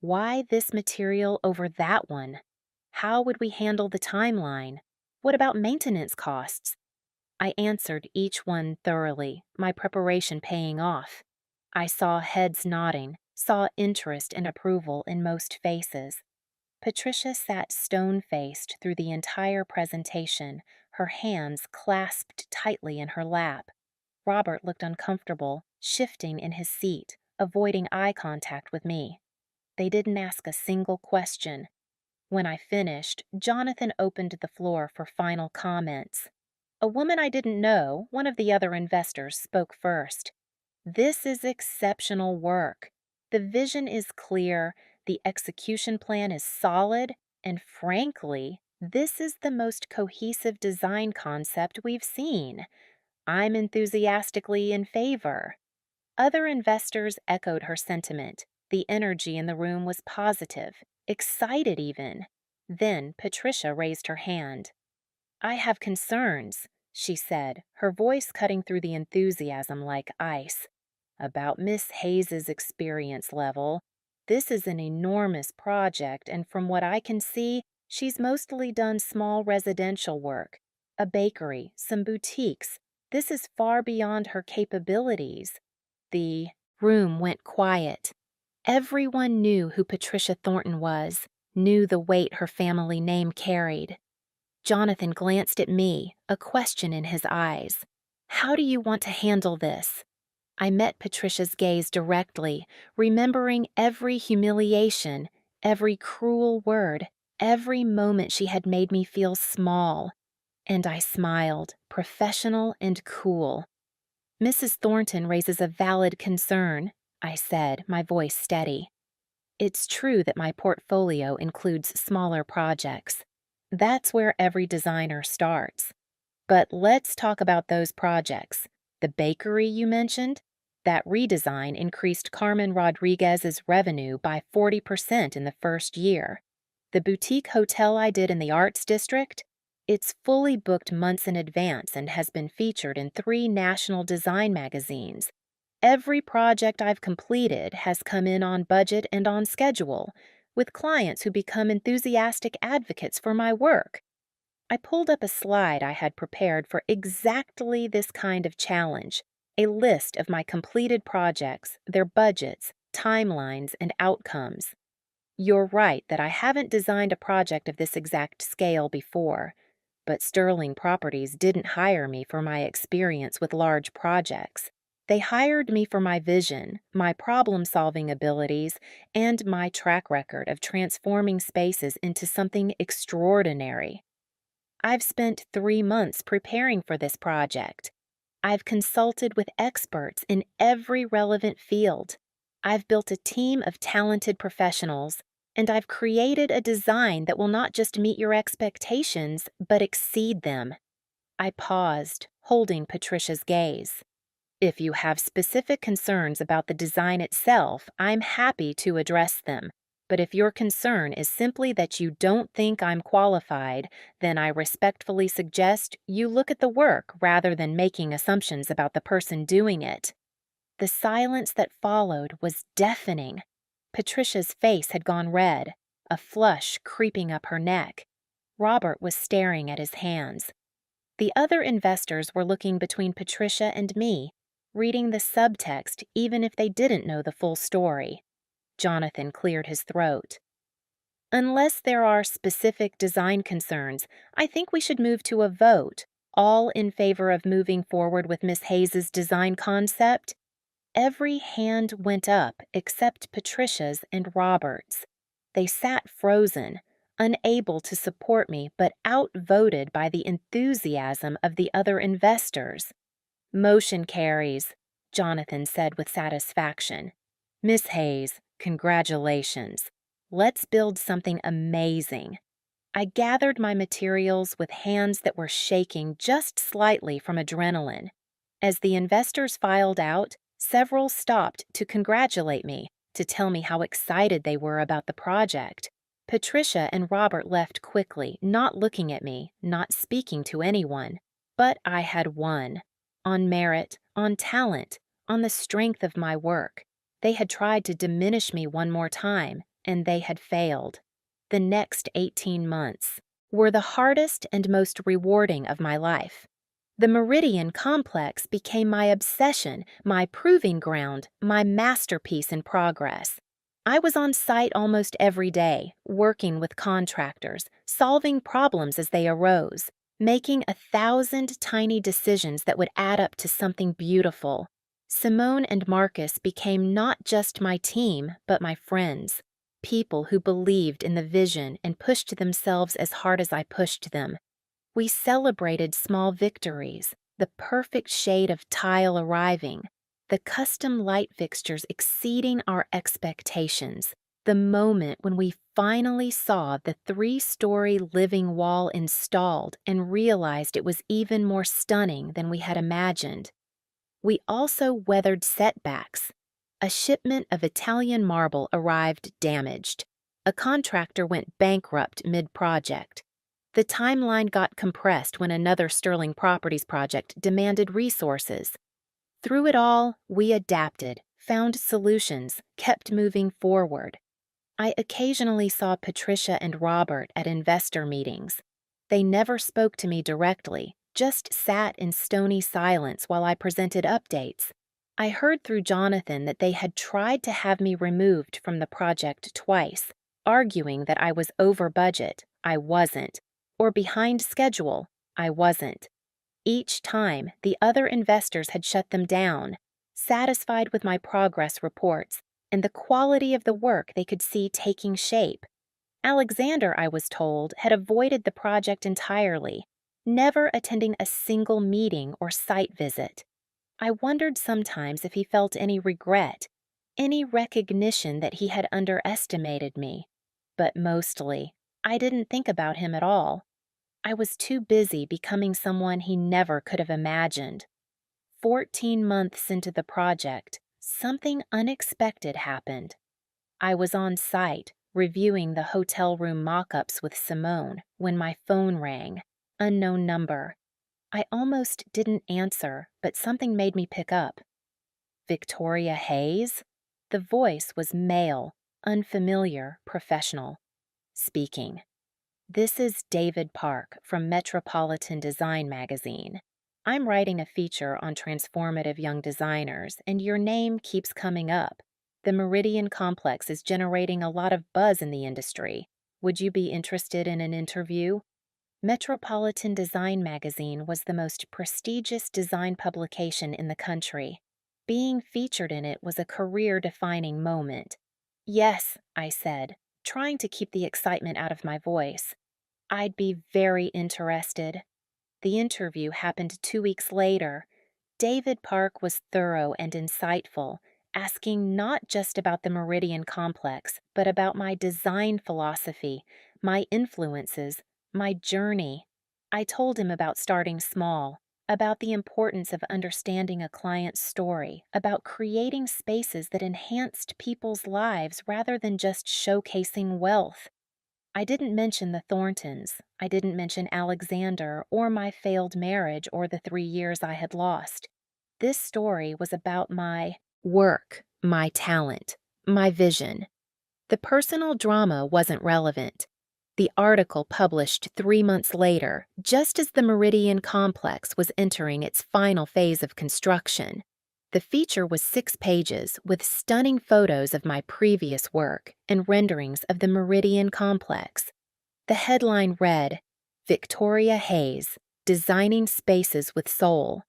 Why this material over that one? How would we handle the timeline? What about maintenance costs? I answered each one thoroughly, my preparation paying off. I saw heads nodding, saw interest and approval in most faces. Patricia sat stone-faced through the entire presentation, her hands clasped tightly in her lap. Robert looked uncomfortable, shifting in his seat, avoiding eye contact with me. They didn't ask a single question. When I finished, Jonathan opened the floor for final comments. A woman I didn't know, one of the other investors, spoke first. This is exceptional work. The vision is clear, the execution plan is solid, and frankly, this is the most cohesive design concept we've seen. I'm enthusiastically in favor. Other investors echoed her sentiment. The energy in the room was positive, excited even. Then Patricia raised her hand. I have concerns, she said, her voice cutting through the enthusiasm like ice. About Miss Hayes's experience level. This is an enormous project, and from what I can see, she's mostly done small residential work. A bakery, some boutiques. This is far beyond her capabilities. The room went quiet. Everyone knew who Patricia Thornton was, knew the weight her family name carried. Jonathan glanced at me, a question in his eyes. How do you want to handle this? I met Patricia's gaze directly, remembering every humiliation, every cruel word, every moment she had made me feel small. And I smiled, professional and cool. Mrs. Thornton raises a valid concern, I said, my voice steady. It's true that my portfolio includes smaller projects. That's where every designer starts. But let's talk about those projects. The bakery you mentioned? That redesign increased Carmen Rodriguez's revenue by 40% in the first year. The boutique hotel I did in the Arts District? It's fully booked months in advance and has been featured in 3 national design magazines. Every project I've completed has come in on budget and on schedule, with clients who become enthusiastic advocates for my work. I pulled up a slide I had prepared for exactly this kind of challenge, a list of my completed projects, their budgets, timelines, and outcomes. You're right that I haven't designed a project of this exact scale before, but Sterling Properties didn't hire me for my experience with large projects. They hired me for my vision, my problem-solving abilities, and my track record of transforming spaces into something extraordinary. I've spent 3 months preparing for this project. I've consulted with experts in every relevant field. I've built a team of talented professionals, and I've created a design that will not just meet your expectations, but exceed them. I paused, holding Patricia's gaze. If you have specific concerns about the design itself, I'm happy to address them. But if your concern is simply that you don't think I'm qualified, then I respectfully suggest you look at the work rather than making assumptions about the person doing it. The silence that followed was deafening. Patricia's face had gone red, a flush creeping up her neck. Robert was staring at his hands. The other investors were looking between Patricia and me, reading the subtext even if they didn't know the full story. Jonathan cleared his throat. Unless there are specific design concerns, I think we should move to a vote, all in favor of moving forward with Miss Hayes's design concept. Every hand went up except Patricia's and Robert's. They sat frozen, unable to support me but outvoted by the enthusiasm of the other investors. Motion carries, Jonathan said with satisfaction. Miss Hayes, congratulations. Let's build something amazing. I gathered my materials with hands that were shaking just slightly from adrenaline. As the investors filed out, several stopped to congratulate me, to tell me how excited they were about the project. Patricia and Robert left quickly, not looking at me, not speaking to anyone. But I had won. On merit, on talent, on the strength of my work. They had tried to diminish me one more time, and they had failed. The next 18 months were the hardest and most rewarding of my life. The Meridian Complex became my obsession, my proving ground, my masterpiece in progress. I was on site almost every day, working with contractors, solving problems as they arose, making 1,000 tiny decisions that would add up to something beautiful. Simone and Marcus became not just my team, but my friends, people who believed in the vision and pushed themselves as hard as I pushed them. We celebrated small victories, the perfect shade of tile arriving, the custom light fixtures exceeding our expectations, the moment when we finally saw the 3-story living wall installed and realized it was even more stunning than we had imagined. We also weathered setbacks. A shipment of Italian marble arrived damaged. A contractor went bankrupt mid-project. The timeline got compressed when another Sterling Properties project demanded resources. Through it all, we adapted, found solutions, kept moving forward. I occasionally saw Patricia and Robert at investor meetings. They never spoke to me directly, just sat in stony silence while I presented updates. I heard through Jonathan that they had tried to have me removed from the project twice, arguing that I was over budget, I wasn't, or behind schedule, I wasn't. Each time, the other investors had shut them down, satisfied with my progress reports and the quality of the work they could see taking shape. Alexander, I was told, had avoided the project entirely, never attending a single meeting or site visit. I wondered sometimes if he felt any regret, any recognition that he had underestimated me. But mostly, I didn't think about him at all. I was too busy becoming someone he never could have imagined. 14 months into the project, something unexpected happened. I was on site, reviewing the hotel room mock-ups with Simone, when my phone rang. Unknown number. I almost didn't answer, but something made me pick up. Victoria Hayes? The voice was male, unfamiliar, professional. Speaking. This is David Park from Metropolitan Design Magazine. I'm writing a feature on transformative young designers, and your name keeps coming up. The Meridian Complex is generating a lot of buzz in the industry. Would you be interested in an interview? Metropolitan Design Magazine was the most prestigious design publication in the country. Being featured in it was a career-defining moment. Yes, I said, trying to keep the excitement out of my voice. I'd be very interested. The interview happened 2 weeks later. David Park was thorough and insightful, asking not just about the Meridian Complex, but about my design philosophy, my influences, my journey. I told him about starting small, about the importance of understanding a client's story, about creating spaces that enhanced people's lives rather than just showcasing wealth. I didn't mention the Thorntons. I didn't mention Alexander or my failed marriage or the 3 years I had lost. This story was about my work, my talent, my vision. The personal drama wasn't relevant. The article published 3 months later, just as the Meridian Complex was entering its final phase of construction. The feature was 6 pages with stunning photos of my previous work and renderings of the Meridian Complex. The headline read, Victoria Hayes, Designing Spaces with Soul.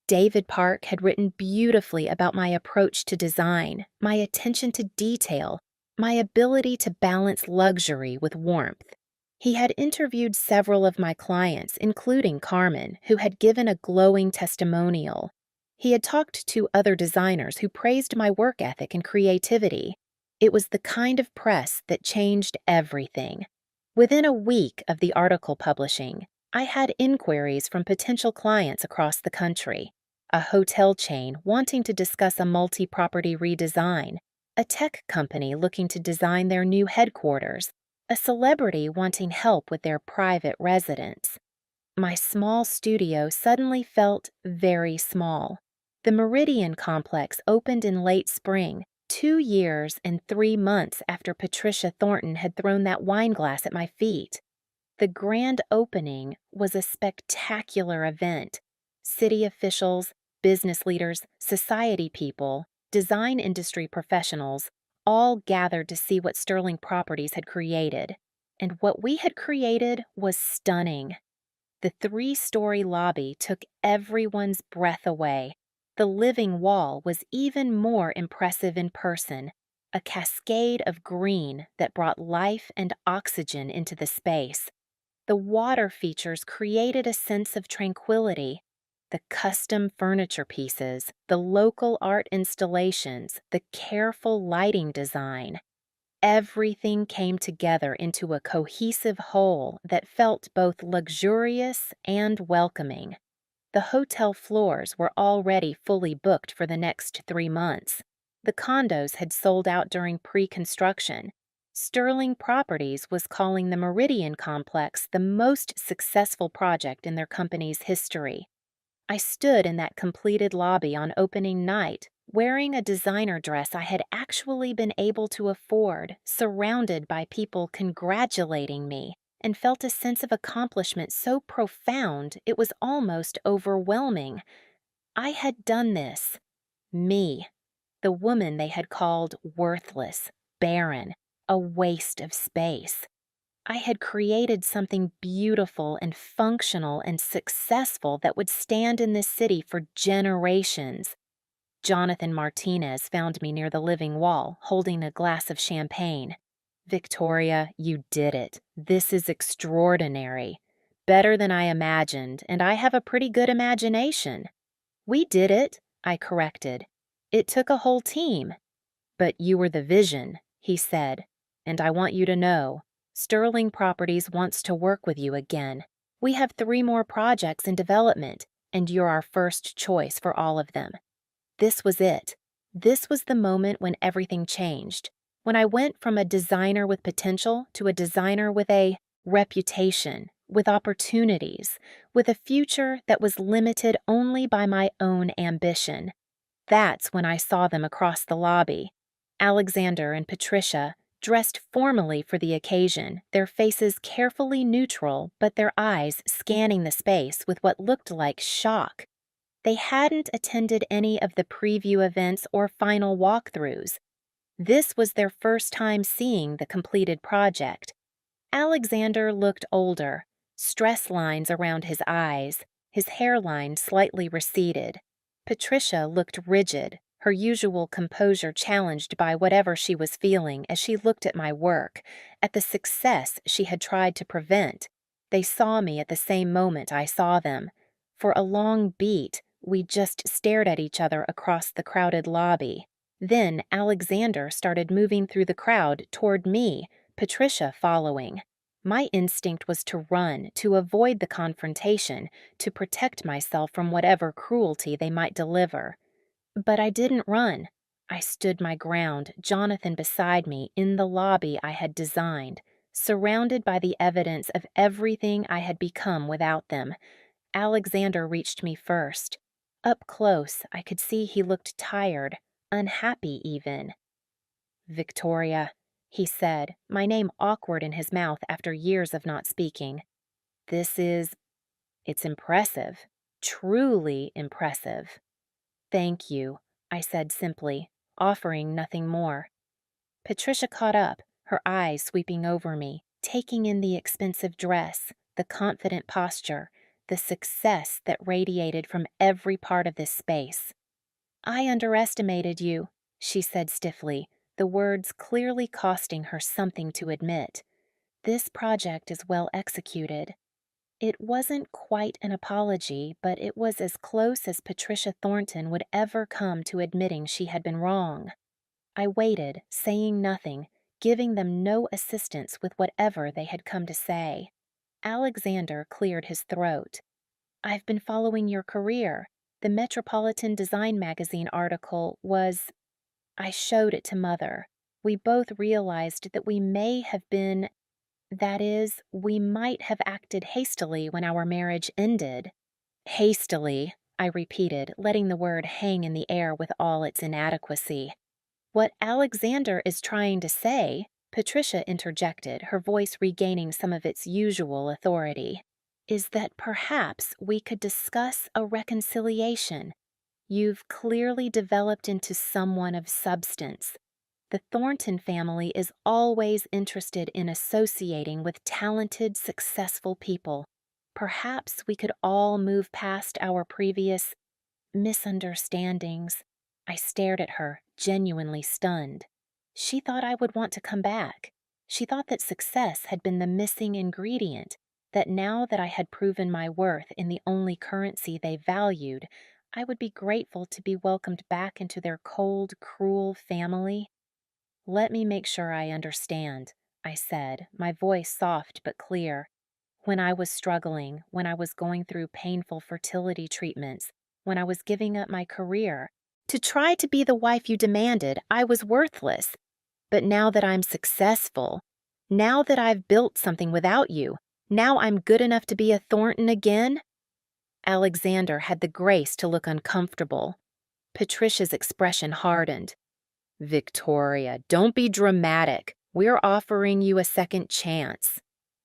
David Park had written beautifully about my approach to design, my attention to detail, my ability to balance luxury with warmth. He had interviewed several of my clients, including Carmen, who had given a glowing testimonial. He had talked to other designers who praised my work ethic and creativity. It was the kind of press that changed everything. Within a week of the article publishing, I had inquiries from potential clients across the country. A hotel chain wanting to discuss a multi-property redesign, a tech company looking to design their new headquarters, a celebrity wanting help with their private residence. My small studio suddenly felt very small. The Meridian Complex opened in late spring, 2 years and 3 months after Patricia Thornton had thrown that wine glass at my feet. The grand opening was a spectacular event. City officials, business leaders, society people, design industry professionals, all gathered to see what Sterling Properties had created. And what we had created was stunning. The 3-story lobby took everyone's breath away. The living wall was even more impressive in person, a cascade of green that brought life and oxygen into the space. The water features created a sense of tranquility. The custom furniture pieces, the local art installations, the careful lighting design. Everything came together into a cohesive whole that felt both luxurious and welcoming. The hotel floors were already fully booked for the next 3 months. The condos had sold out during pre-construction. Sterling Properties was calling the Meridian Complex the most successful project in their company's history. I stood in that completed lobby on opening night, wearing a designer dress I had actually been able to afford, surrounded by people congratulating me, and felt a sense of accomplishment so profound it was almost overwhelming. I had done this. Me, the woman they had called worthless, barren, a waste of space. I had created something beautiful and functional and successful that would stand in this city for generations. Jonathan Martinez found me near the living wall, holding a glass of champagne. Victoria, you did it. This is extraordinary. Better than I imagined, and I have a pretty good imagination. We did it, I corrected. It took a whole team. But you were the vision, he said, and I want you to know, Sterling Properties wants to work with you again. We have 3 more projects in development, and you're our first choice for all of them. This was it. This was the moment when everything changed. When I went from a designer with potential to a designer with a reputation, with opportunities, with a future that was limited only by my own ambition. That's when I saw them across the lobby. Alexander and Patricia, dressed formally for the occasion, their faces carefully neutral, but their eyes scanning the space with what looked like shock. They hadn't attended any of the preview events or final walkthroughs. This was their first time seeing the completed project. Alexander looked older, stress lines around his eyes, his hairline slightly receded. Patricia looked rigid, her usual composure challenged by whatever she was feeling as she looked at my work, at the success she had tried to prevent. They saw me at the same moment I saw them. For a long beat, we just stared at each other across the crowded lobby. Then Alexander started moving through the crowd toward me, Patricia following. My instinct was to run, to avoid the confrontation, to protect myself from whatever cruelty they might deliver. But I didn't run. I stood my ground, Jonathan beside me, in the lobby I had designed, surrounded by the evidence of everything I had become without them. Alexander reached me first. Up close, I could see he looked tired, unhappy even. Victoria, he said, my name awkward in his mouth after years of not speaking. It's impressive, truly impressive. Thank you, I said simply, offering nothing more. Patricia caught up, her eyes sweeping over me, taking in the expensive dress, the confident posture, the success that radiated from every part of this space. I underestimated you, she said stiffly, the words clearly costing her something to admit. This project is well executed. It wasn't quite an apology, but it was as close as Patricia Thornton would ever come to admitting she had been wrong. I waited, saying nothing, giving them no assistance with whatever they had come to say. Alexander cleared his throat. I've been following your career. The Metropolitan Design Magazine article was... I showed it to Mother. We both realized that we may have been... That is, we might have acted hastily when our marriage ended. Hastily, I repeated, letting the word hang in the air with all its inadequacy. What Alexander is trying to say, Patricia interjected, her voice regaining some of its usual authority, is that perhaps we could discuss a reconciliation. You've clearly developed into someone of substance. The Thornton family is always interested in associating with talented, successful people. Perhaps we could all move past our previous misunderstandings. I stared at her, genuinely stunned. She thought I would want to come back. She thought that success had been the missing ingredient, that now that I had proven my worth in the only currency they valued, I would be grateful to be welcomed back into their cold, cruel family. Let me make sure I understand, I said, my voice soft but clear. When I was struggling, when I was going through painful fertility treatments, when I was giving up my career, to try to be the wife you demanded, I was worthless. But now that I'm successful, now that I've built something without you, now I'm good enough to be a Thornton again? Alexander had the grace to look uncomfortable. Patricia's expression hardened. Victoria, don't be dramatic. We're offering you a second chance.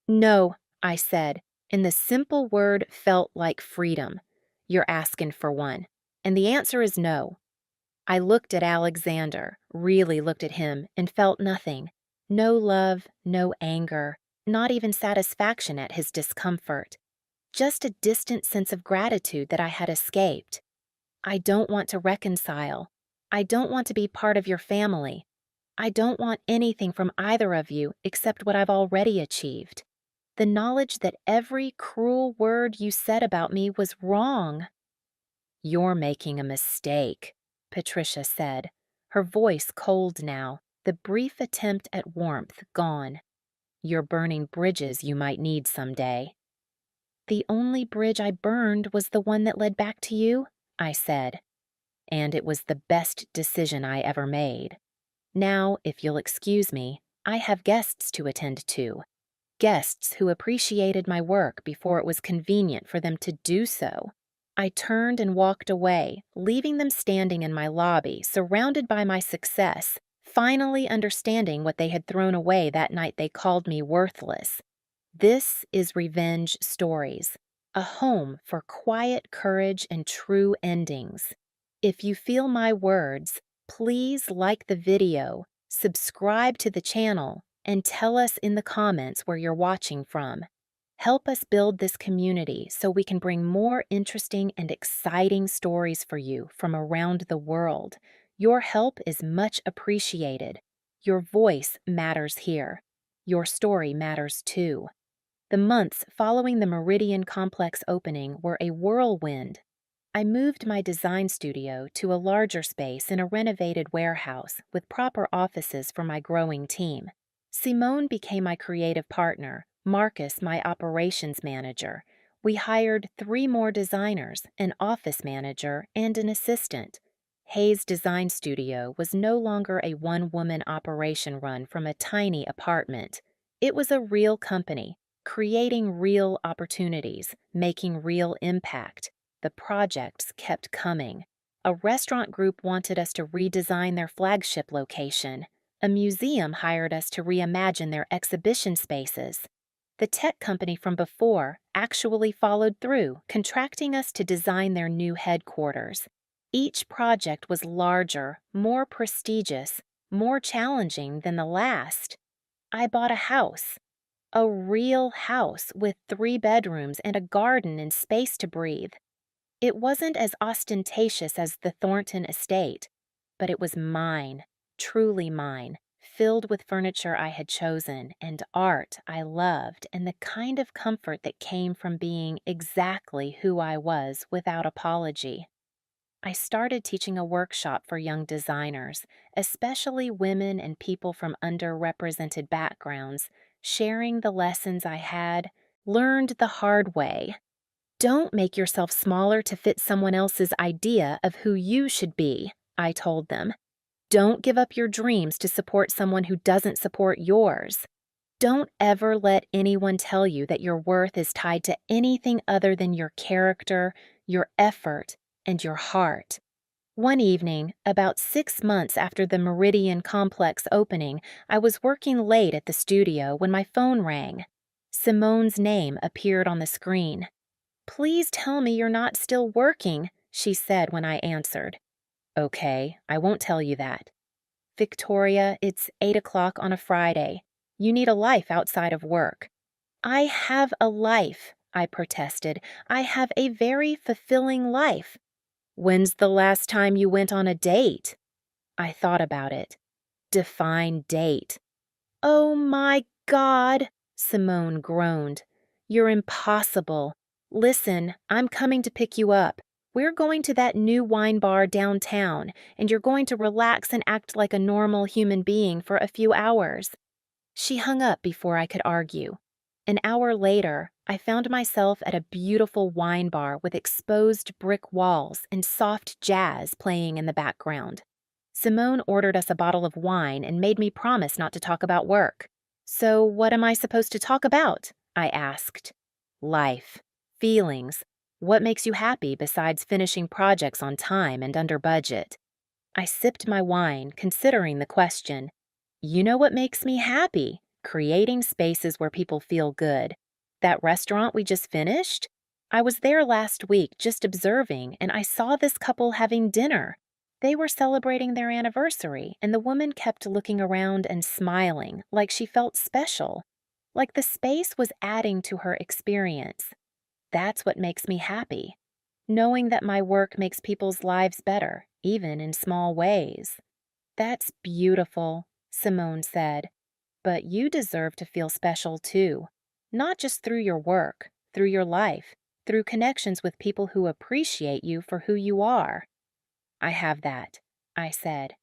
No, I said, and the simple word felt like freedom. You're asking for one. And the answer is no. I looked at Alexander, really looked at him, and felt nothing. No love, no anger, not even satisfaction at his discomfort. Just a distant sense of gratitude that I had escaped. I don't want to reconcile. I don't want to be part of your family. I don't want anything from either of you except what I've already achieved. The knowledge that every cruel word you said about me was wrong. You're making a mistake, Patricia said, her voice cold now, the brief attempt at warmth gone. You're burning bridges you might need someday. The only bridge I burned was the one that led back to you, I said, and it was the best decision I ever made. Now, if you'll excuse me, I have guests to attend to. Guests who appreciated my work before it was convenient for them to do so. I turned and walked away, leaving them standing in my lobby, surrounded by my success, finally understanding what they had thrown away that night they called me worthless. This is Revenge Stories, a home for quiet courage and true endings. If you feel my words, please like the video, subscribe to the channel, and tell us in the comments where you're watching from. Help us build this community so we can bring more interesting and exciting stories for you from around the world. Your help is much appreciated. Your voice matters here. Your story matters too. The months following the Meridian Complex opening were a whirlwind. I moved my design studio to a larger space in a renovated warehouse with proper offices for my growing team. Simone became my creative partner, Marcus my operations manager. We hired 3 more designers, an office manager, and an assistant. Hayes Design Studio was no longer a one-woman operation run from a tiny apartment. It was a real company, creating real opportunities, making real impact. The projects kept coming. A restaurant group wanted us to redesign their flagship location. A museum hired us to reimagine their exhibition spaces. The tech company from before actually followed through, contracting us to design their new headquarters. Each project was larger, more prestigious, more challenging than the last. I bought a house. A real house with 3 bedrooms and a garden and space to breathe. It wasn't as ostentatious as the Thornton estate, but it was mine, truly mine, filled with furniture I had chosen and art I loved and the kind of comfort that came from being exactly who I was without apology. I started teaching a workshop for young designers, especially women and people from underrepresented backgrounds, sharing the lessons I had learned the hard way. Don't make yourself smaller to fit someone else's idea of who you should be, I told them. Don't give up your dreams to support someone who doesn't support yours. Don't ever let anyone tell you that your worth is tied to anything other than your character, your effort, and your heart. One evening, about 6 months after the Meridian Complex opening, I was working late at the studio when my phone rang. Simone's name appeared on the screen. "Please tell me you're not still working," she said when I answered. "Okay, I won't tell you that." "Victoria, it's 8 o'clock on a Friday. You need a life outside of work." "I have a life," I protested. "I have a very fulfilling life." "When's the last time you went on a date?" I thought about it. Define date. "Oh my God," Simone groaned. "You're impossible. Listen, I'm coming to pick you up. We're going to that new wine bar downtown, and you're going to relax and act like a normal human being for a few hours." She hung up before I could argue. An hour later, I found myself at a beautiful wine bar with exposed brick walls and soft jazz playing in the background. Simone ordered us a bottle of wine and made me promise not to talk about work. "So what am I supposed to talk about?" I asked. "Life. Feelings. What makes you happy besides finishing projects on time and under budget?" I sipped my wine, considering the question. "You know what makes me happy?" creating spaces where people feel good. That restaurant we just finished? I was there last week just observing, and I saw this couple having dinner. They were celebrating their anniversary, and the woman kept looking around and smiling, like she felt special, like the space was adding to her experience. That's what makes me happy, knowing that my work makes people's lives better, even in small ways. That's beautiful, Simone said. But you deserve to feel special too, not just through your work, through your life, through connections with people who appreciate you for who you are. I have that, I said.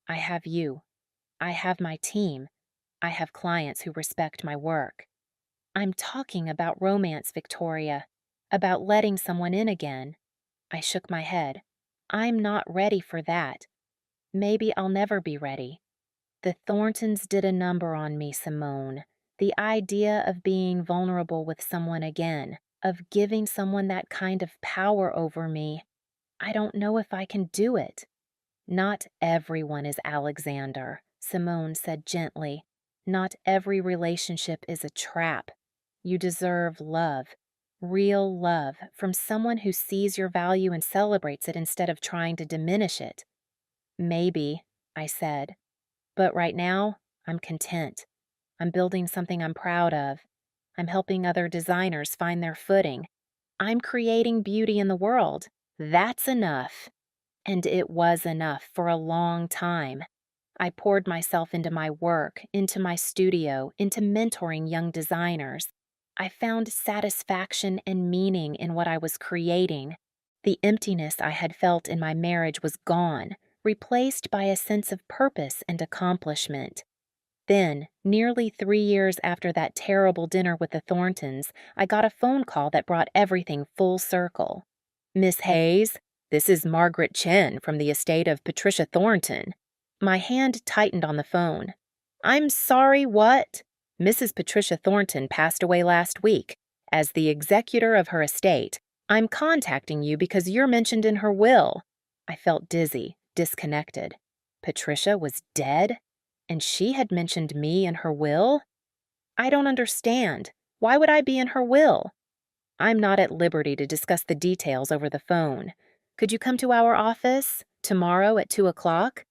I have you. I have my team. I have clients who respect my work. I'm talking about romance, Victoria, about letting someone in again. I shook my head. I'm not ready for that. Maybe I'll never be ready. The Thorntons did a number on me, Simone. The idea of being vulnerable with someone again, of giving someone that kind of power over me, I don't know if I can do it. Not everyone is Alexander, Simone said gently. Not every relationship is a trap. You deserve love, real love, from someone who sees your value and celebrates it instead of trying to diminish it. Maybe, I said. But right now, I'm content. I'm building something I'm proud of. I'm helping other designers find their footing. I'm creating beauty in the world. That's enough. And it was enough for a long time. I poured myself into my work, into my studio, into mentoring young designers. I found satisfaction and meaning in what I was creating. The emptiness I had felt in my marriage was gone, replaced by a sense of purpose and accomplishment. Then, nearly 3 years after that terrible dinner with the Thorntons, I got a phone call that brought everything full circle. "Miss Hayes, this is Margaret Chen from the estate of Patricia Thornton." My hand tightened on the phone. "I'm sorry, what?" "Mrs. Patricia Thornton passed away last week. As the executor of her estate, I'm contacting you because you're mentioned in her will." I felt dizzy, disconnected. Patricia was dead? And she had mentioned me in her will? I don't understand. Why would I be in her will? I'm not at liberty to discuss the details over the phone. Could you come to our office tomorrow at 2 o'clock?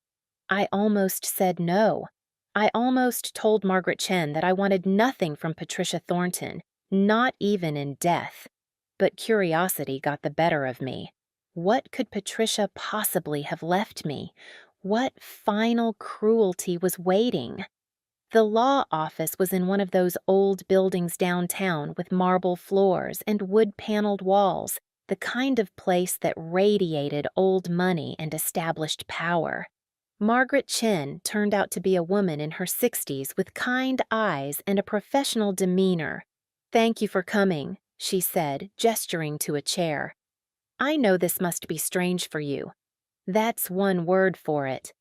I almost said no. I almost told Margaret Chen that I wanted nothing from Patricia Thornton, not even in death. But curiosity got the better of me. What could Patricia possibly have left me? What final cruelty was waiting? The law office was in one of those old buildings downtown with marble floors and wood-paneled walls, the kind of place that radiated old money and established power. Margaret Chen turned out to be a woman in her 60s with kind eyes and a professional demeanor. "Thank you for coming," she said, gesturing to a chair. "I know this must be strange for you. That's one word for it."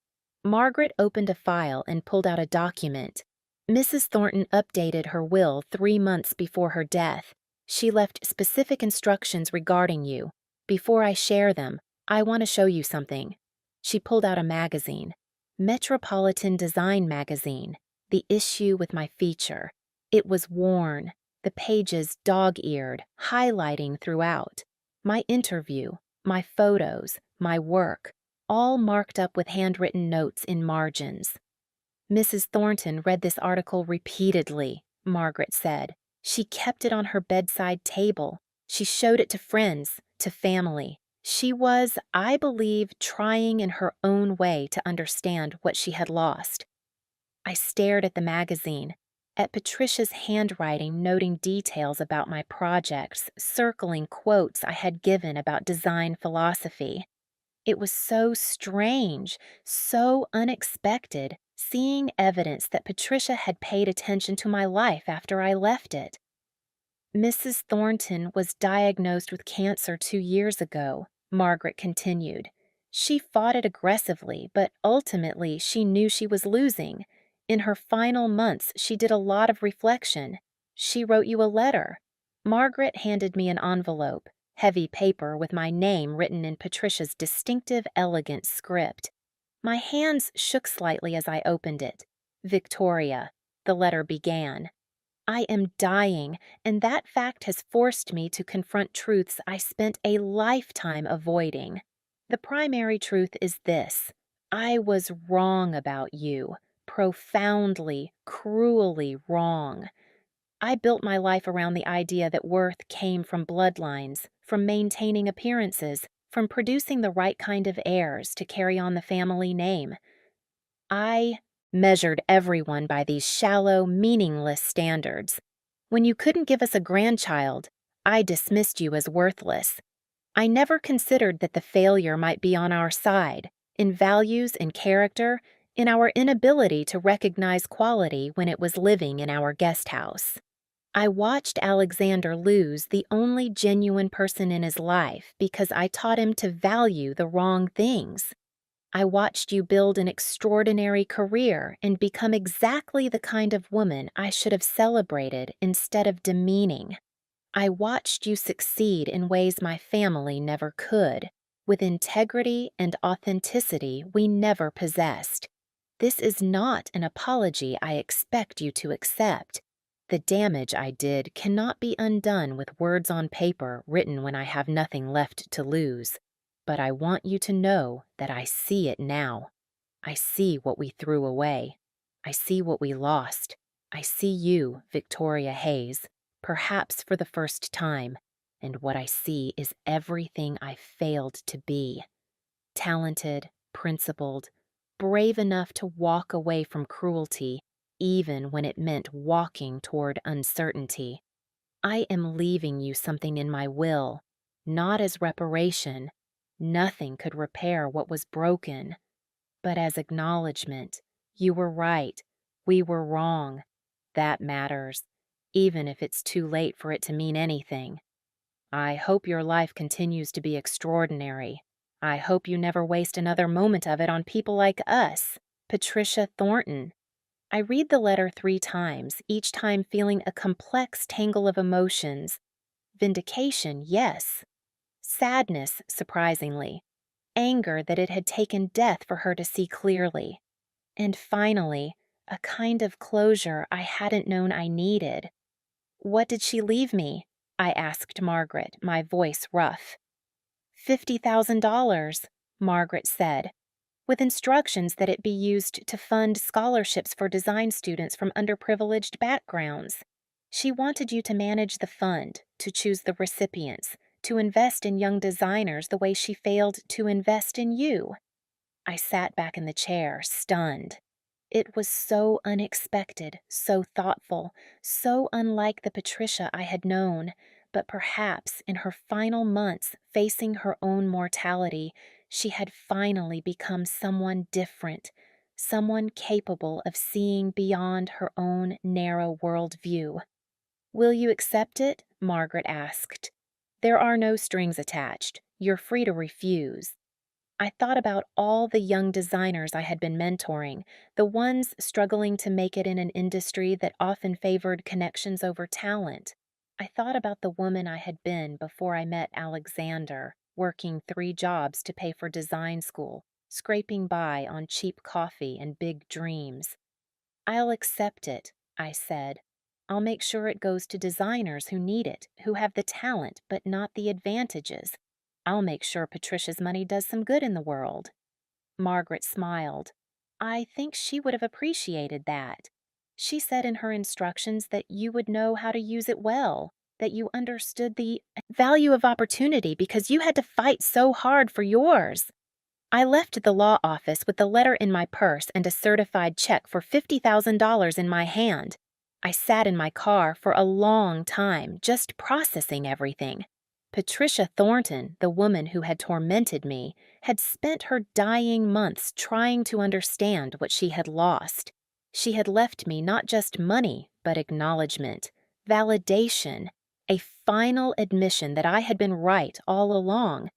Margaret opened a file and pulled out a document. Mrs. Thornton updated her will 3 months before her death. She left specific instructions regarding you. Before I share them, I want to show you something. She pulled out a magazine, Metropolitan Design Magazine, the issue with my feature. It was worn, the pages dog-eared, highlighting throughout. My interview, my photos, my work, all marked up with handwritten notes in margins. "Mrs. Thornton read this article repeatedly," Margaret said. "She kept it on her bedside table. She showed it to friends, to family. She was, I believe, trying in her own way to understand what she had lost." I stared at the magazine, at Patricia's handwriting noting details about my projects, circling quotes I had given about design philosophy. It was so strange, so unexpected, seeing evidence that Patricia had paid attention to my life after I left it. "Mrs. Thornton was diagnosed with cancer 2 years ago," Margaret continued. "She fought it aggressively, but ultimately she knew she was losing. In her final months, she did a lot of reflection. She wrote you a letter." Margaret handed me an envelope, heavy paper with my name written in Patricia's distinctive, elegant script. My hands shook slightly as I opened it. "Victoria, the letter began. I am dying, and that fact has forced me to confront truths I spent a lifetime avoiding. The primary truth is this: I was wrong about you, profoundly, cruelly wrong. I built my life around the idea that worth came from bloodlines, from maintaining appearances, from producing the right kind of heirs to carry on the family name. I measured everyone by these shallow, meaningless standards. When you couldn't give us a grandchild, I dismissed you as worthless. I never considered that the failure might be on our side, in values and character, in our inability to recognize quality when it was living in our guest house. I watched Alexander lose the only genuine person in his life because I taught him to value the wrong things. I watched you build an extraordinary career and become exactly the kind of woman I should have celebrated instead of demeaning. I watched you succeed in ways my family never could, with integrity and authenticity we never possessed. This is not an apology I expect you to accept. The damage I did cannot be undone with words on paper written when I have nothing left to lose. But I want you to know that I see it now. I see what we threw away. I see what we lost. I see you, Victoria Hayes, perhaps for the first time, and what I see is everything I failed to be. Talented, principled, brave enough to walk away from cruelty, even when it meant walking toward uncertainty. I am leaving you something in my will, not as reparation. Nothing could repair what was broken, but as acknowledgement. You were right. We were wrong. That matters, even if it's too late for it to mean anything. I hope your life continues to be extraordinary. I hope you never waste another moment of it on people like us, Patricia Thornton. I read the letter 3 times, each time feeling a complex tangle of emotions. Vindication, yes. Sadness, surprisingly. Anger that it had taken death for her to see clearly. And finally, a kind of closure I hadn't known I needed. "What did she leave me?" I asked Margaret, my voice rough. $50,000, Margaret said, with instructions that it be used to fund scholarships for design students from underprivileged backgrounds. She wanted you to manage the fund, to choose the recipients, to invest in young designers the way she failed to invest in you. I sat back in the chair, stunned. It was so unexpected, so thoughtful, so unlike the Patricia I had known, but perhaps in her final months facing her own mortality, she had finally become someone different, someone capable of seeing beyond her own narrow worldview. "Will you accept it?" Margaret asked. "There are no strings attached. You're free to refuse." I thought about all the young designers I had been mentoring, the ones struggling to make it in an industry that often favored connections over talent. I thought about the woman I had been before I met Alexander, working 3 jobs to pay for design school, scraping by on cheap coffee and big dreams. "I'll accept it," I said. "I'll make sure it goes to designers who need it, who have the talent but not the advantages. I'll make sure Patricia's money does some good in the world." Margaret smiled. "I think she would have appreciated that. She said in her instructions that you would know how to use it well, that you understood the value of opportunity because you had to fight so hard for yours." I left the law office with the letter in my purse and a certified check for $50,000 in my hand. I sat in my car for a long time, just processing everything. Patricia Thornton, the woman who had tormented me, had spent her dying months trying to understand what she had lost. She had left me not just money, but acknowledgement, validation, a final admission that I had been right all along.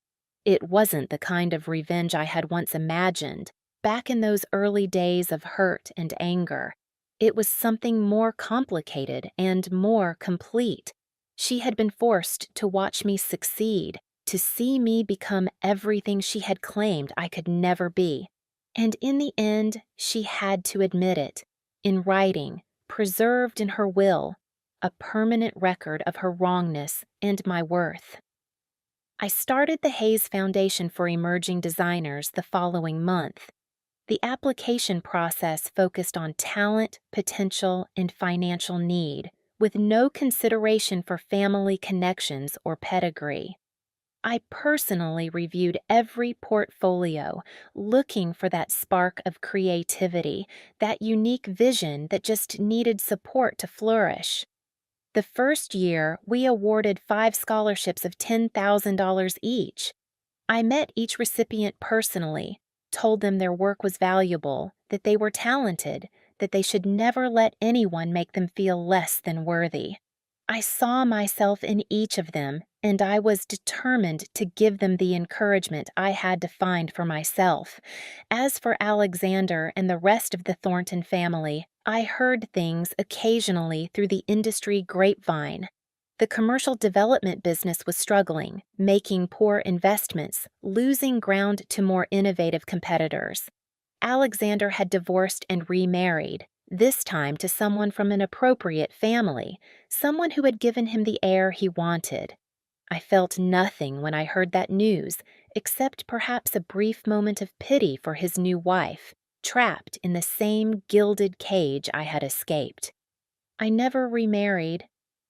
It wasn't the kind of revenge I had once imagined, back in those early days of hurt and anger. It was something more complicated and more complete. She had been forced to watch me succeed, to see me become everything she had claimed I could never be. And in the end, she had to admit it. In writing, preserved in her will, a permanent record of her wrongness and my worth. I started the Hayes Foundation for Emerging Designers the following month. The application process focused on talent, potential, and financial need, with no consideration for family connections or pedigree. I personally reviewed every portfolio, looking for that spark of creativity, that unique vision that just needed support to flourish. The first year, we awarded 5 scholarships of $10,000 each. I met each recipient personally, told them their work was valuable, that they were talented, that they should never let anyone make them feel less than worthy. I saw myself in each of them, and I was determined to give them the encouragement I had to find for myself. As for Alexander and the rest of the Thornton family, I heard things occasionally through the industry grapevine. The commercial development business was struggling, making poor investments, losing ground to more innovative competitors. Alexander had divorced and remarried, this time to someone from an appropriate family, someone who had given him the heir he wanted. I felt nothing when I heard that news, except perhaps a brief moment of pity for his new wife, trapped in the same gilded cage I had escaped. I never remarried.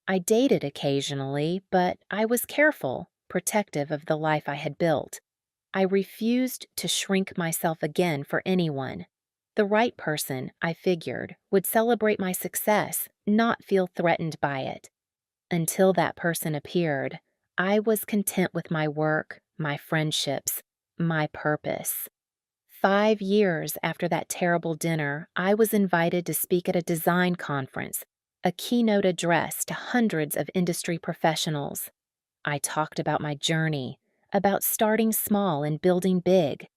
I dated occasionally, but I was careful, protective of the life I had built. I refused to shrink myself again for anyone. The right person, I figured, would celebrate my success, not feel threatened by it. Until that person appeared, I was content with my work, my friendships, my purpose. 5 years after that terrible dinner, I was invited to speak at a design conference, a keynote address to hundreds of industry professionals. I talked about my journey, about starting small and building big,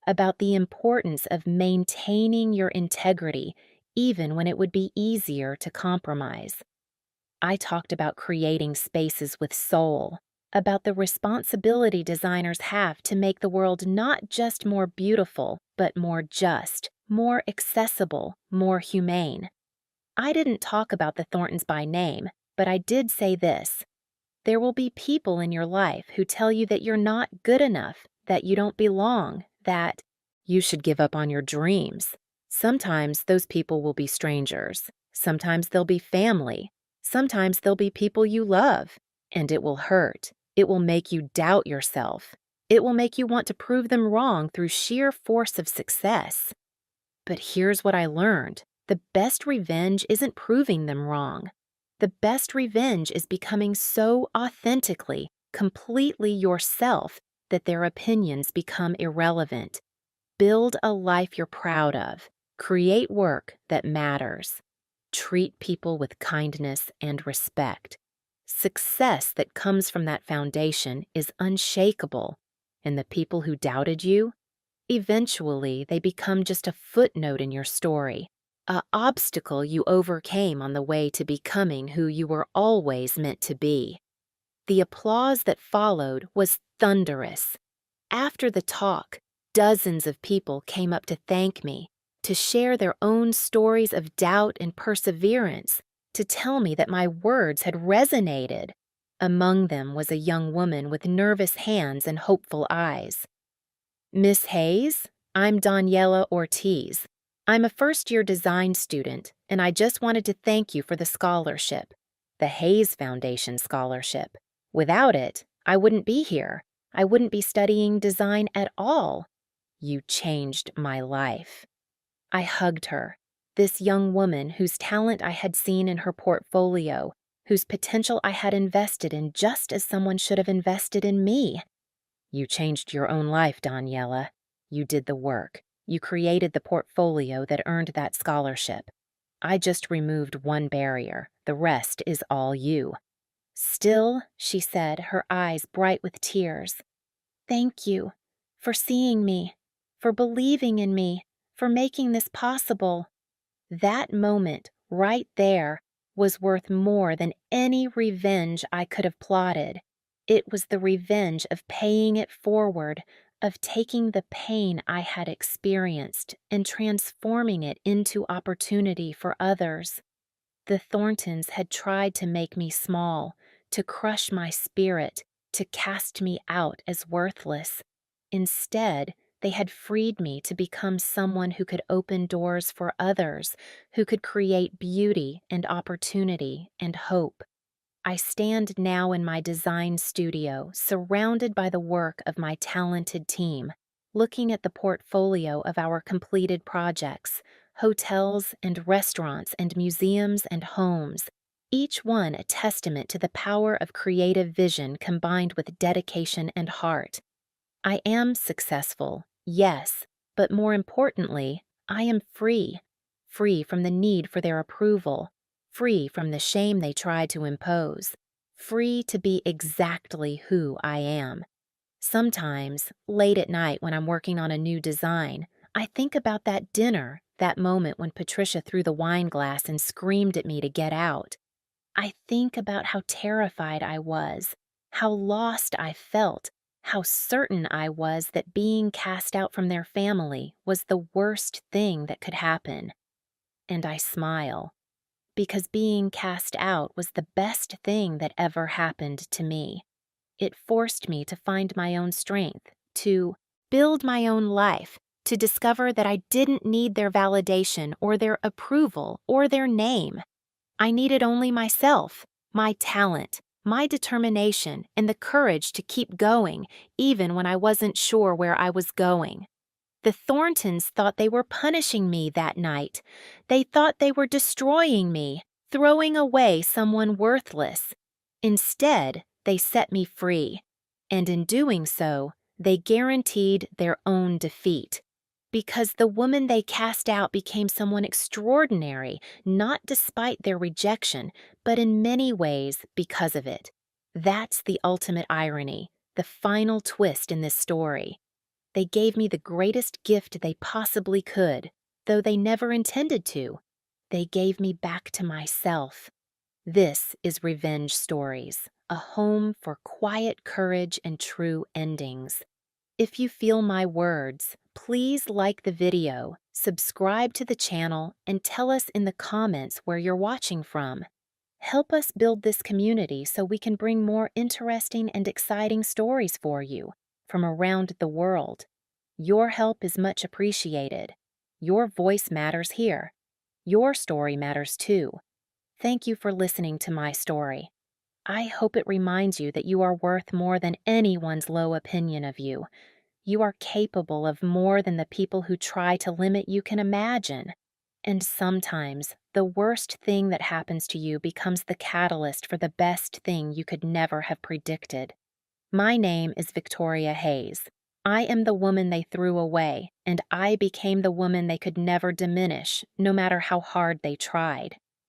about the importance of maintaining your integrity even when it would be easier to compromise. I talked about creating spaces with soul, about the responsibility designers have to make the world not just more beautiful, but more just, more accessible, more humane. I didn't talk about the Thorntons by name, but I did say this. There will be people in your life who tell you that you're not good enough, that you don't belong, that you should give up on your dreams. Sometimes those people will be strangers. Sometimes they'll be family. Sometimes they'll be people you love. And it will hurt. It will make you doubt yourself. It will make you want to prove them wrong through sheer force of success. But here's what I learned. The best revenge isn't proving them wrong. The best revenge is becoming so authentically, completely yourself that their opinions become irrelevant. Build a life you're proud of. Create work that matters. Treat people with kindness and respect. Success that comes from that foundation is unshakable, and the people who doubted you, eventually they become just a footnote in your story. An obstacle you overcame on the way to becoming who you were always meant to be. The applause that followed was thunderous. After the talk, dozens of people came up to thank me, to share their own stories of doubt and perseverance, to tell me that my words had resonated. Among them was a young woman with nervous hands and hopeful eyes. Miss Hayes, I'm Daniela Ortiz. I'm a first-year design student, and I just wanted to thank you for the scholarship, the Hayes Foundation scholarship. Without it, I wouldn't be here. I wouldn't be studying design at all. You changed my life. I hugged her, this young woman whose talent I had seen in her portfolio, whose potential I had invested in just as someone should have invested in me. You changed your own life, Daniela. You did the work. You created the portfolio that earned that scholarship. I just removed one barrier. The rest is all you. Still, she said, her eyes bright with tears. Thank you for seeing me, for believing in me, for making this possible. That moment, right there, was worth more than any revenge I could have plotted. It was the revenge of paying it forward, of taking the pain I had experienced and transforming it into opportunity for others. The Thorntons had tried to make me small, to crush my spirit, to cast me out as worthless. Instead, they had freed me to become someone who could open doors for others, who could create beauty and opportunity and hope. I stand now in my design studio, surrounded by the work of my talented team, looking at the portfolio of our completed projects, hotels and restaurants and museums and homes, each one a testament to the power of creative vision combined with dedication and heart. I am successful, yes, but more importantly, I am free. Free from the need for their approval, free from the shame they try to impose, free to be exactly who I am. Sometimes, late at night when I'm working on a new design, I think about that dinner, that moment when Patricia threw the wine glass and screamed at me to get out. I think about how terrified I was, how lost I felt, how certain I was that being cast out from their family was the worst thing that could happen. And I smile, because being cast out was the best thing that ever happened to me. It forced me to find my own strength, to build my own life, to discover that I didn't need their validation or their approval or their name. I needed only myself, my talent, my determination, and the courage to keep going, even when I wasn't sure where I was going. The Thorntons thought they were punishing me that night. They thought they were destroying me, throwing away someone worthless. Instead, they set me free, and in doing so, they guaranteed their own defeat. Because the woman they cast out became someone extraordinary, not despite their rejection, but in many ways because of it. That's the ultimate irony, the final twist in this story. They gave me the greatest gift they possibly could, though they never intended to. They gave me back to myself. This is Revenge Stories, a home for quiet courage and true endings. If you feel my words, please like the video, subscribe to the channel, and tell us in the comments where you're watching from. Help us build this community so we can bring more interesting and exciting stories for you from around the world. Your help is much appreciated. Your voice matters here. Your story matters too. Thank you for listening to my story. I hope it reminds you that you are worth more than anyone's low opinion of you. You are capable of more than the people who try to limit you can imagine. And sometimes, the worst thing that happens to you becomes the catalyst for the best thing you could never have predicted. My name is Victoria Hayes. I am the woman they threw away, and I became the woman they could never diminish, no matter how hard they tried.